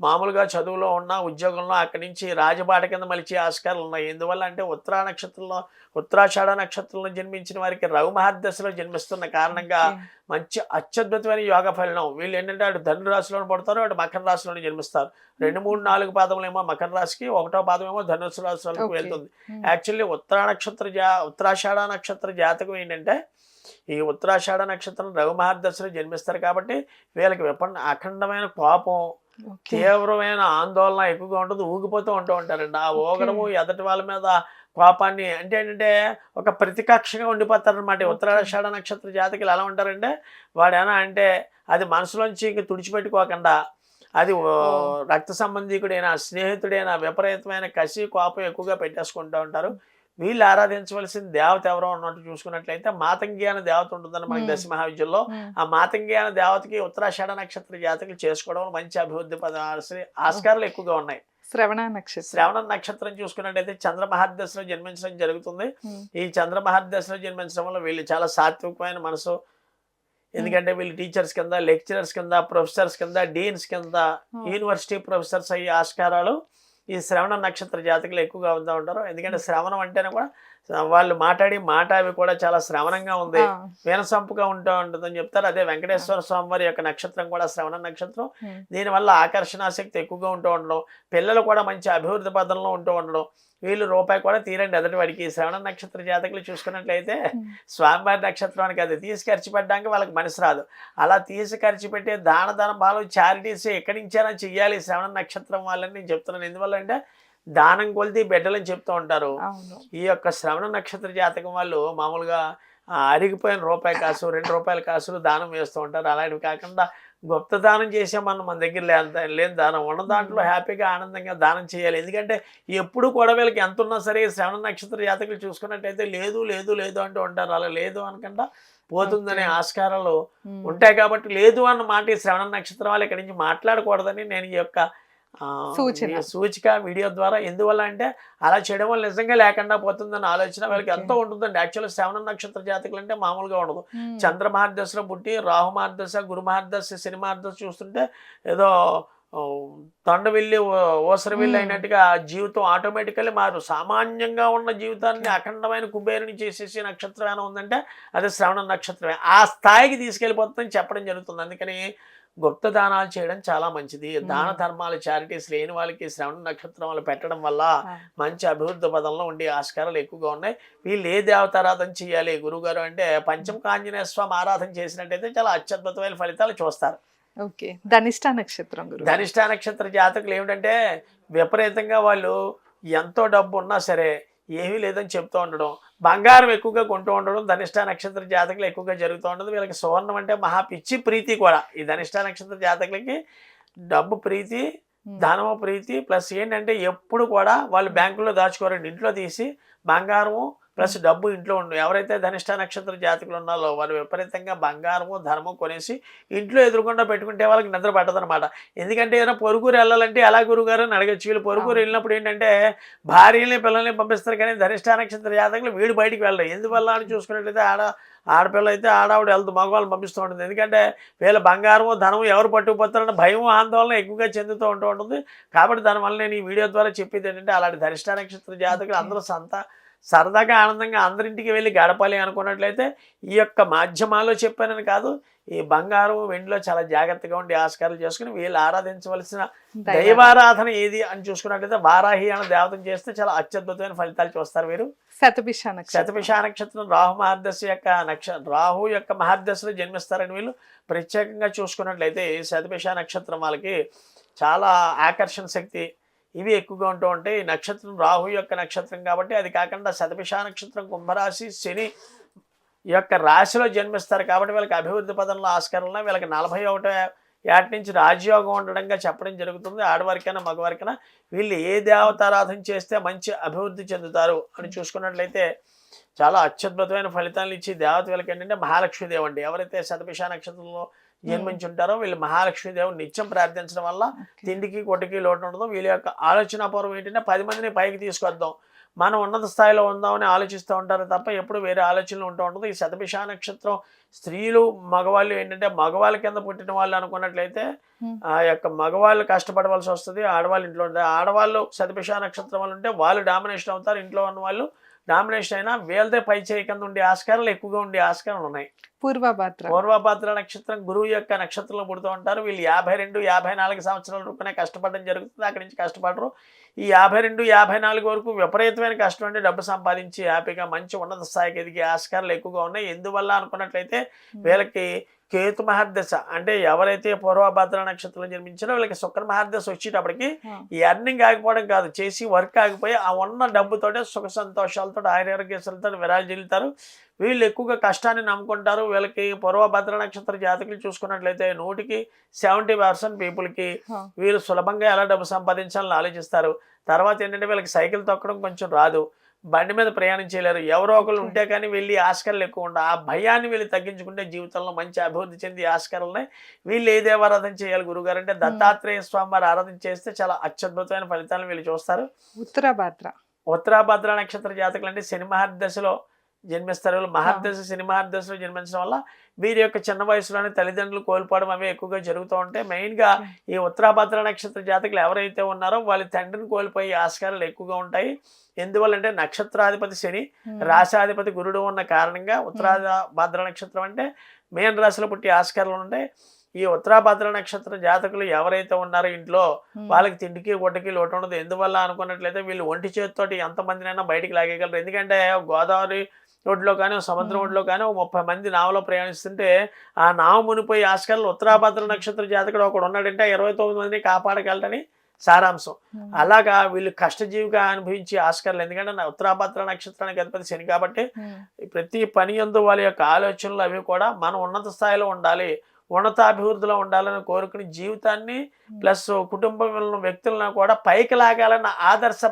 మామూలుగా చదువులో ఉన్న ఉద్యోగంలో అక్కడి నుంచి రాజబాట కింద మలిచే ఆస్కారాలు ఉన్నాయి. ఎందువల్ల అంటే ఉత్తరాషాఢ నక్షత్రంలో జన్మించిన వారికి రవి మహర్దశలో జన్మిస్తున్న కారణంగా మంచి అత్యద్భుతమైన యోగ ఫలితం. వీళ్ళు ఏంటంటే అటు ధను రాశిలోనే పడతారు, అటు మకర రాశిలోనే జన్మిస్తారు. 2, 3, 4 పాదములేమో మకర రాశికి, 1వ పాదమేమో ధనుసు రాశిలోకి వెళ్తుంది. యాక్చువల్లీ ఉత్తరాషాఢ నక్షత్ర జాతకం ఏంటంటే ఈ ఉత్తరాషాఢ నక్షత్రం రవి మహర్దశలో జన్మిస్తారు కాబట్టి వీళ్ళకి అఖండమైన కోపం, తీవ్రమైన ఆందోళన ఎక్కువగా ఉంటుంది, ఊగిపోతూ ఉంటారండి. ఆ ఊగడము ఎదటి వాళ్ళ మీద కోపాన్ని అంటే ఏంటంటే ఒక ప్రతికక్షగా ఉండిపోతారనమాట. ఉత్తరాషాఢ నక్షత్ర జాతకులు ఎలా ఉంటారంటే వాడు ఏనా అంటే అది మనసులోంచి ఇంక తుడిచిపెట్టుకోకుండా అది రక్త సంబంధికుడైన స్నేహితుడైన విపరీతమైన కసి కోపం ఎక్కువగా పెట్టేసుకుంటూ ఉంటారు. వీళ్ళు ఆరాధించవలసిన దేవత ఎవరో ఉన్నట్టు చూసుకున్నట్లయితే మాతంగి అనే దేవత ఉంటుందని మనకి దశ మహావిద్యలో. ఆ మాతంగి అనే దేవతకి ఉత్తరాషాఢ నక్షత్ర జాతకులు చేసుకోవడం మంచి అభివృద్ధి ఆస్కారాలు ఎక్కువగా ఉన్నాయి. శ్రవణ నక్షత్రం చూసుకున్నట్లయితే చంద్ర మహర్దశలో జన్మించడం జరుగుతుంది. ఈ చంద్ర మహర్దశలో జన్మించడం వల్ల వీళ్ళు చాలా సాత్వికమైన మనసు. ఎందుకంటే వీళ్ళు టీచర్స్ కింద, లెక్చరర్స్ కింద, ప్రొఫెసర్స్ కింద, డీన్స్ కింద, యూనివర్సిటీ ప్రొఫెసర్స్ అయ్యే ఆస్కారాలు ఈ శ్రవణ నక్షత్ర జాతకులు ఎక్కువగా ఉంటూ ఉంటారు. ఎందుకంటే శ్రవణం అంటేనే కూడా వాళ్ళు మాట్లాడి మాట అవి కూడా చాలా శ్రవణంగా ఉంది, వీనసంపుగా ఉంటూ ఉంటుందని చెప్తారు. అదే వెంకటేశ్వర స్వామి వారి యొక్క నక్షత్రం కూడా శ్రవణ నక్షత్రం. దీనివల్ల ఆకర్షణాశక్తి ఎక్కువగా ఉంటూ ఉండడం, పిల్లలు కూడా మంచి అభివృద్ధి పదంలో ఉంటూ ఉండడం, వీళ్ళు రూపాయి కూడా తీరండి ఎదుటి వాడికి. శ్రవణ నక్షత్ర జాతకులు చూసుకున్నట్లయితే స్వామివారి నక్షత్రానికి అది తీసి ఖర్చు పెట్టడానికి వాళ్ళకి మనసు రాదు. అలా తీసి ఖర్చు పెట్టే దాన ధర్మాలు, చారిటీస్ ఎక్కడి నుంచైనా చెయ్యాలి శ్రవణ నక్షత్రం వాళ్ళని నేను చెప్తున్నాను. ఎందువల్ల అంటే దానం కొలిది బిడ్డలని చెప్తూ ఉంటారు. ఈ యొక్క శ్రవణ నక్షత్ర జాతకం వాళ్ళు మామూలుగా అరిగిపోయిన రూపాయి కాసు, 2 రూపాయల కాసులు దానం వేస్తూ ఉంటారు. అలాంటివి కాకుండా గొప్ప దానం చేసామన్న మన దగ్గర లేని దానం ఉన్న దాంట్లో హ్యాపీగా ఆనందంగా దానం చేయాలి. ఎందుకంటే ఎప్పుడు కూడా వీళ్ళకి ఎంత ఉన్నా సరే శ్రవణ నక్షత్ర జాతకులు చూసుకున్నట్టయితే లేదు లేదు లేదు అంటూ ఉంటారు. అలా లేదు అనకుండా పోతుందనే ఆస్కారాలు ఉంటాయి. కాబట్టి లేదు అన్న మాట ఈ శ్రవణ నక్షత్రం వాళ్ళు ఇక్కడి నుంచి మాట్లాడకూడదని నేను ఈ యొక్క సూచిక వీడియో ద్వారా. ఎందువల్ల అంటే అలా చేయడం వల్ల నిజంగా లేకుండా పోతుందన్న ఆలోచన వీళ్ళకి ఎంతో ఉంటుందండి. యాక్చువల్గా శ్రవణ నక్షత్ర జాతకులు అంటే మామూలుగా ఉండదు. చంద్ర మహర్దశలో పుట్టి రాహు మహర్దశ, గురు మహర్దశ, శని మహర్దశ చూస్తుంటే ఏదో తొండవిల్లి ఓసరవిల్లి అయినట్టుగా జీవితం ఆటోమేటికల్లీ మారు. సామాన్యంగా ఉన్న జీవితాన్ని అఖండమైన కుబేరుని చేసేసి నక్షత్రం ఏమైనా ఉందంటే అది శ్రవణ నక్షత్రమే. ఆ స్థాయికి తీసుకెళ్ళిపోతుందని చెప్పడం జరుగుతుంది. అందుకని గుప్త దానాలు చేయడం చాలా మంచిది. దాన ధర్మాలు, చారిటీస్ లేని వాళ్ళకి శ్రవణ నక్షత్రం వాళ్ళు పెట్టడం వల్ల మంచి అభివృద్ధి పదంలో ఉండే ఆస్కారాలు ఎక్కువగా ఉన్నాయి. వీళ్ళు ఏ దేవతారాధన చేయాలి గురుగారు అంటే పంచమ ఆంజనేయ స్వామి ఆరాధన చేసినట్టయితే చాలా అత్యద్భుతమైన ఫలితాలు చూస్తారు. ధనిష్ట నక్షత్రం ధనిష్ట నక్షత్ర జాతకులు ఏమిటంటే విపరీతంగా వాళ్ళు ఎంతో డబ్బు ఉన్నా సరే ఏమీ లేదని చెప్తూ ఉండడం, బంగారం ఎక్కువగా కొంటూ ఉండడం ధనిష్ట నక్షత్ర జాతకులు ఎక్కువగా జరుగుతూ ఉంటుంది. వీళ్ళకి సువర్ణం అంటే మహా పిచ్చి ప్రీతి కూడా. ఈ ధనిష్ట నక్షత్ర జాతకులకి డబ్బు ప్రీతి, ధనము ప్రీతి, ప్లస్ ఏంటంటే ఎప్పుడు కూడా వాళ్ళు బ్యాంకులో దాచుకోరండి, ఇంట్లో తీసి బంగారము ప్లస్ డబ్బు ఇంట్లో ఉండు. ఎవరైతే ధనిష్ట నక్షత్ర జాతకులు ఉన్నారో వాళ్ళు విపరీతంగా బంగారము, ధనము కొనేసి ఇంట్లో ఎదురుకుండా పెట్టుకుంటే వాళ్ళకి నిద్ర పట్టదనమాట. ఎందుకంటే ఏదైనా పొరుగురు వెళ్ళాలంటే ఎలా గురుగారు అని అడగచ్చు. వీళ్ళు పొరుగురు వెళ్ళినప్పుడు ఏంటంటే భార్యని పిల్లల్ని పంపిస్తారు, కానీ ధనిష్ట నక్షత్ర జాతకులు వీడు బయటికి వెళ్ళరు. ఎందువల్ల అని చూసుకున్నట్లయితే ఆడపిల్ల అయితే ఆడావిడ వెళ్తూ మగవాళ్ళని పంపిస్తూ ఉంటుంది. ఎందుకంటే వీళ్ళ బంగారము, ధనము ఎవరు పట్టుకుపోతారని భయం, ఆందోళన ఎక్కువగా చెందుతూ ఉంటుంది. కాబట్టి దానివల్ల నేను ఈ వీడియో ద్వారా చెప్పేది ఏంటంటే అలాంటి ధనిష్ట నక్షత్ర జాతకులు అందరూ సరదాగా ఆనందంగా అందరింటికి వెళ్ళి గడపాలి అనుకున్నట్లయితే ఈ యొక్క మాధ్యమాల్లో చెప్పానని కాదు, ఈ బంగారం, వెండిలో చాలా జాగ్రత్తగా ఉండి ఆస్కారాలు చేసుకుని వీళ్ళు ఆరాధించవలసిన దైవారాధన ఏది అని చూసుకున్నట్లయితే వారాహి అనే దేవతను చేస్తే చాలా అత్యద్భుతమైన ఫలితాలు చూస్తారు. వీరు శతభిష నక్షత్రం రాహు యొక్క మహర్దశలో జన్మిస్తారని వీళ్ళు ప్రత్యేకంగా చూసుకున్నట్లయితే శతభిష నక్షత్రం వాళ్ళకి చాలా ఆకర్షణ శక్తి ఇవి ఎక్కువగా ఉంటూ ఉంటాయి. ఈ నక్షత్రం రాహు యొక్క నక్షత్రం కాబట్టి, అది కాకుండా శతభిష నక్షత్రం కుంభరాశి, శని యొక్క రాశిలో జన్మిస్తారు కాబట్టి వీళ్ళకి అభివృద్ధి పదంలో ఆస్కారంలో వీళ్ళకి 41వ ఏట నుంచి రాజయోగం ఉండడంగా చెప్పడం జరుగుతుంది. ఆడవారికైనా మగవారికైనా వీళ్ళు ఏ దేవతారాధన చేస్తే మంచి అభివృద్ధి చెందుతారు అని చూసుకున్నట్లయితే చాలా అత్యద్భుతమైన ఫలితాలు ఇచ్చి దేవత వీళ్ళకి ఏంటంటే మహాలక్ష్మీదేవి అండి. ఎవరైతే శతభిష నక్షత్రంలో జన్మించుంటారో వీళ్ళు మహాలక్ష్మీదేవుని నిత్యం ప్రార్థించడం వల్ల తిండికి కొట్టికి లోటు ఉండదు. వీళ్ళ యొక్క ఆలోచనాపూర్వం ఏంటంటే 10 మందిని పైకి తీసుకొద్దాం, మనం ఉన్నత స్థాయిలో ఉందామని ఆలోచిస్తూ ఉంటారు తప్ప ఎప్పుడు వేరే ఆలోచనలు ఉంటూ ఉంటుంది. ఈ శతభిష నక్షత్రం స్త్రీలు, మగవాళ్ళు ఏంటంటే మగవాళ్ళ కింద పుట్టిన వాళ్ళు అనుకున్నట్లయితే ఆ యొక్క మగవాళ్ళు కష్టపడవలసి వస్తుంది, ఆడవాళ్ళు ఇంట్లో ఉంటారు. ఆడవాళ్ళు శతభిష నక్షత్రం వాళ్ళు ఉంటే వాళ్ళు డామినేషన్ అవుతారు, ఇంట్లో ఉన్న వాళ్ళు డామినేషన్ అయినా వీళ్ళదే పై చేయి కింద ఉండే ఆస్కారాలు ఎక్కువగా ఉండే ఆస్కారాలు ఉన్నాయి. పూర్వభాద్ర నక్షత్రం గురువు యొక్క నక్షత్రంలో పుడుతూ ఉంటారు. వీళ్ళు 52, 54 సంవత్సరాల రూపాయనే కష్టపడడం జరుగుతుంది. అక్కడి నుంచి కష్టపడరు. ఈ 52, 54 వరకు విపరీతమైన కష్టం అంటే డబ్బు సంపాదించి హ్యాపీగా మంచి ఉన్నత స్థాయికి ఎదిగే ఆస్కారాలు ఎక్కువగా ఉన్నాయి. ఎందువల్ల అనుకున్నట్లయితే వీళ్ళకి కేతు మహర్దశ అంటే ఎవరైతే పూర్వభద్ర నక్షత్రంలో జన్మించారో వీళ్ళకి శుక్ర మహర్దశ వచ్చేటప్పటికి ఈ ఎర్నింగ్ ఆగిపోవడం కాదు, చేసి వర్క్ ఆగిపోయి ఆ ఉన్న డబ్బుతోటే సుఖ సంతోషాలతో ఆరోగ్యశాలతో విరాజిల్లుతారు. వీళ్ళు ఎక్కువగా కష్టాన్ని నమ్ముకుంటారు. వీళ్ళకి పూర్వభద్ర నక్షత్ర జాతకులు చూసుకున్నట్లయితే 70% పీపుల్కి వీళ్ళు సులభంగా ఎలా డబ్బు సంపాదించాలని ఆలోచిస్తారు. తర్వాత ఏంటంటే వీళ్ళకి సైకిల్ తొక్కడం కొంచెం రాదు, బండి మీద ప్రయాణం చేయలేరు, ఎవరో ఒకరు ఉంటే కానీ వెళ్ళి ఆస్కారాలు ఎక్కువ ఉండవు. ఆ భయాన్ని వీళ్ళు తగ్గించుకుంటే జీవితంలో మంచి అభివృద్ధి చెంది ఆస్కారాలని వీళ్ళు ఏ దేవారాధన చేయాలి గురుగారు అంటే దత్తాత్రేయ స్వామి వారి ఆరాధన చేస్తే చాలా అత్యద్భుతమైన ఫలితాలను వీళ్ళు చూస్తారు. ఉత్తరాభద్ర నక్షత్ర జాతకులు అంటే శని మహర్దశలో జన్మిస్తారు. వీళ్ళు మహర్దశ శని మహర్దశలో జన్మించడం వల్ల వీరి యొక్క చిన్న వయసులోనే తల్లిదండ్రులు కోల్పోవడం అవి ఎక్కువగా జరుగుతూ ఉంటాయి. మెయిన్గా ఈ ఉత్తరాభద్ర నక్షత్ర జాతకులు ఎవరైతే ఉన్నారో వాళ్ళ తండ్రిని కోల్పోయే ఆస్కారాలు ఎక్కువగా ఉంటాయి. ఎందువల్లంటే నక్షత్రాధిపతి శని, రాశాధిపతి గురుడు ఉన్న కారణంగా ఉత్తరాభద్ర నక్షత్రం అంటే మేన్ రాశిలో పుట్టి ఆస్కారాలు ఉంటాయి. ఈ ఉత్తరాభద్ర నక్షత్ర జాతకులు ఎవరైతే ఉన్నారో ఇంట్లో వాళ్ళకి తిండికి గుడ్డకి లోటు ఉండదు. ఎందువల్ల అనుకున్నట్లయితే వీళ్ళు ఒంటి చేతితోటి ఎంతమందినైనా బయటికి లాగేయగలరు. ఎందుకంటే గోదావరి ఒడ్లో కానీ సముద్రం ఒడ్లో కానీ 30 మంది నావలో ప్రయాణిస్తుంటే ఆ నావ మునిపోయి ఆస్కారాలు ఉత్తరాభద్ర నక్షత్ర జాతకుడు ఒకడు ఉన్నాడంటే 29 మందిని కాపాడగలటని సారాంశం. అలాగా వీళ్ళు కష్టజీవిగా అనుభవించే ఆస్కారాలు. ఎందుకంటే ఉత్తరాభద్ర నక్షత్రానికి అధిపతి శని కాబట్టి ప్రతి పని యందు వాళ్ళ యొక్క ఆలోచనలు అవి కూడా మనం ఉన్నత స్థాయిలో ఉండాలి, ఉన్నతాభివృద్ధిలో ఉండాలని కోరుకుని జీవితాన్ని ప్లస్ కుటుంబంలో వ్యక్తులను కూడా పైకి లాగాలన్న ఆదర్శ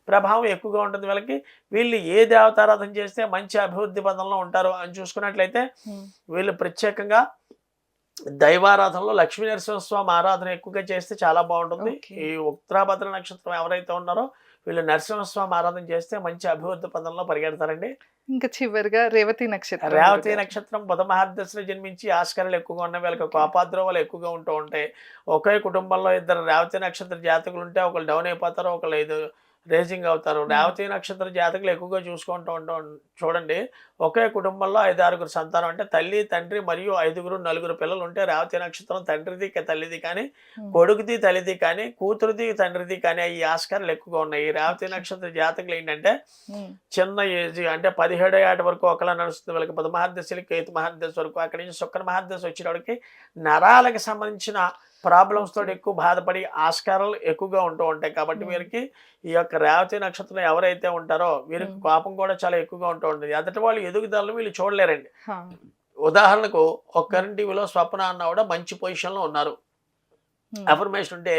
ప్రభావం ఎక్కువగా ఉంటుంది వీళ్ళకి. వీళ్ళు ఏ దేవతారాధన చేస్తే మంచి అభివృద్ధి పదంలో ఉంటారు అని చూసుకున్నట్లయితే వీళ్ళు ప్రత్యేకంగా దైవారాధనలో లక్ష్మీ నరసింహస్వామి ఆరాధన ఎక్కువగా చేస్తే చాలా బాగుంటుంది. ఈ ఉత్తరాభద్ర నక్షత్రం ఎవరైతే ఉన్నారో వీళ్ళు నరసింహస్వామి ఆరాధన చేస్తే మంచి అభివృద్ధి పదంలో పరిగెడతారండి. ఇంకా చివరిగా రేవతి నక్షత్రం బుధ మహర్దశలో జన్మించి ఆస్కారాలు ఎక్కువగా ఉన్నాయి. వీళ్ళకి కోపాద్రోవాలు ఎక్కువగా ఉంటూ ఉంటాయి. ఒకే కుటుంబంలో ఇద్దరు రేవతి నక్షత్ర జాతకులు ఉంటే ఒకళ్ళు డౌన్ అయిపోతారు, ఒకళ్ళు రేజింగ్ అవుతారు. రేవతి నక్షత్ర జాతకులు ఎక్కువగా చూసుకుంటూ చూడండి, ఒకే కుటుంబంలో 5-6 సంతానం అంటే తల్లి తండ్రి మరియు 5-9 పిల్లలు ఉంటే రేవతి నక్షత్రం తండ్రిది తల్లిది కానీ, కొడుకుది తల్లిది కానీ, కూతురుది తండ్రిది కానీ ఈ ఆస్కారాలు ఎక్కువగా ఉన్నాయి. ఈ రేవతి నక్షత్ర జాతకులు ఏంటంటే చిన్న ఏజ్ అంటే 17 ఏట వరకు ఒకలా నడుస్తుంది వీళ్ళకి. బుధ మహర్దశలు కేతు మహర్దశ వరకు, అక్కడి నుంచి శుక్ర మహర్దశ వచ్చేటప్పటికి నరాలకు సంబంధించిన ప్రాబ్లమ్స్ తోటి ఎక్కువ బాధపడి ఆస్కారాలు ఎక్కువగా ఉంటూ ఉంటాయి. కాబట్టి వీరికి ఈ యొక్క రేవతి నక్షత్రం ఎవరైతే ఉంటారో వీరికి కోపం కూడా చాలా ఎక్కువగా ఉంటూ ఉంటుంది. ఎదుటి వాళ్ళు ఎదుగుదలను వీళ్ళు చూడలేరండి. ఉదాహరణకు ఒక కరెంట్ టీవీలో స్వప్న అన్న కూడా మంచి పొజిషన్లో ఉన్నారు, అఫర్మేషన్ ఉంటే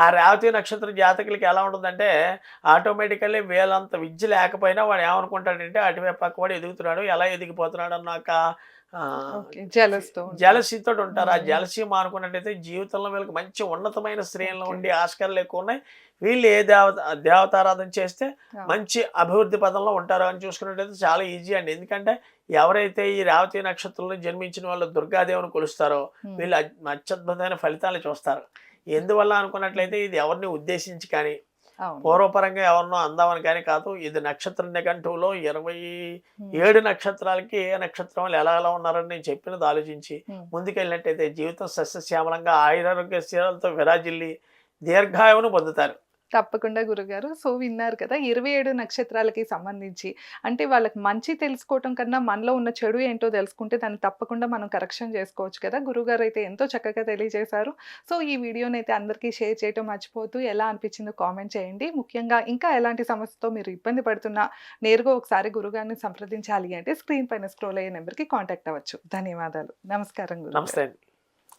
ఆ రేవతి నక్షత్ర జాతకులకి ఎలా ఉంటుందంటే ఆటోమేటికల్లీ వీళ్ళంత విద్య లేకపోయినా వాడు ఏమనుకుంటాడంటే అటువైపు పక్కవాడు ఎదుగుతున్నాడు, ఎలా ఎదిగిపోతున్నాడు అన్నాక జలసీతో ఉంటారు. ఆ జలసీ మానుకున్నట్టయితే జీవితంలో వీళ్ళకి మంచి ఉన్నతమైన శ్రేణిలో ఉండి ఆస్కారాలు ఎక్కువ ఉన్నాయి. వీళ్ళు ఏ దేవతారాధన చేస్తే మంచి అభివృద్ధి పదంలో ఉంటారు అని చూసుకున్నట్టయితే చాలా ఈజీ అండి. ఎందుకంటే ఎవరైతే ఈ రేవతి నక్షత్రంలో జన్మించిన వాళ్ళు దుర్గాదేవిని కొలుస్తారో వీళ్ళు అత్యద్భుతమైన ఫలితాలు చూస్తారు. ఎందువల్ల అనుకున్నట్లయితే ఇది ఎవరిని ఉద్దేశించి కానీ పూర్వపరంగా ఎవరినో అందామని కానీ కాదు. ఇది నక్షత్ర నిఘంటువులో 27 నక్షత్రాలకి ఏ నక్షత్రం వాళ్ళు ఎలా ఉన్నారని నేను చెప్పినది ఆలోచించి ముందుకెళ్ళినట్టయితే జీవితం సస్యశ్యామలంగా ఆయురారోగ్యాలతో విరాజిల్లి దీర్ఘాయువును పొందుతారు. తప్పకుండా గురుగారు. సో విన్నారు కదా 27 నక్షత్రాలకి సంబంధించి అంటే వాళ్ళకి మంచి తెలుసుకోవటం కన్నా మనలో ఉన్న చెడు ఏంటో తెలుసుకుంటే దాన్ని తప్పకుండా మనం కరెక్షన్ చేసుకోవచ్చు కదా. గురుగారు అయితే ఎంతో చక్కగా తెలియజేశారు. సో ఈ వీడియోని అయితే అందరికీ షేర్ చేయడం మర్చిపోతూ ఎలా అనిపించిందో కామెంట్ చేయండి. ముఖ్యంగా ఇంకా ఎలాంటి సమస్యతో మీరు ఇబ్బంది పడుతున్నా నేరుగా ఒకసారి గురుగారిని సంప్రదించాలి అంటే స్క్రీన్ పైన స్క్రోల్ అయ్యే నెంబర్కి కాంటాక్ట్ అవ్వచ్చు. ధన్యవాదాలు. నమస్కారం గురుగారు. నమస్తే అండి.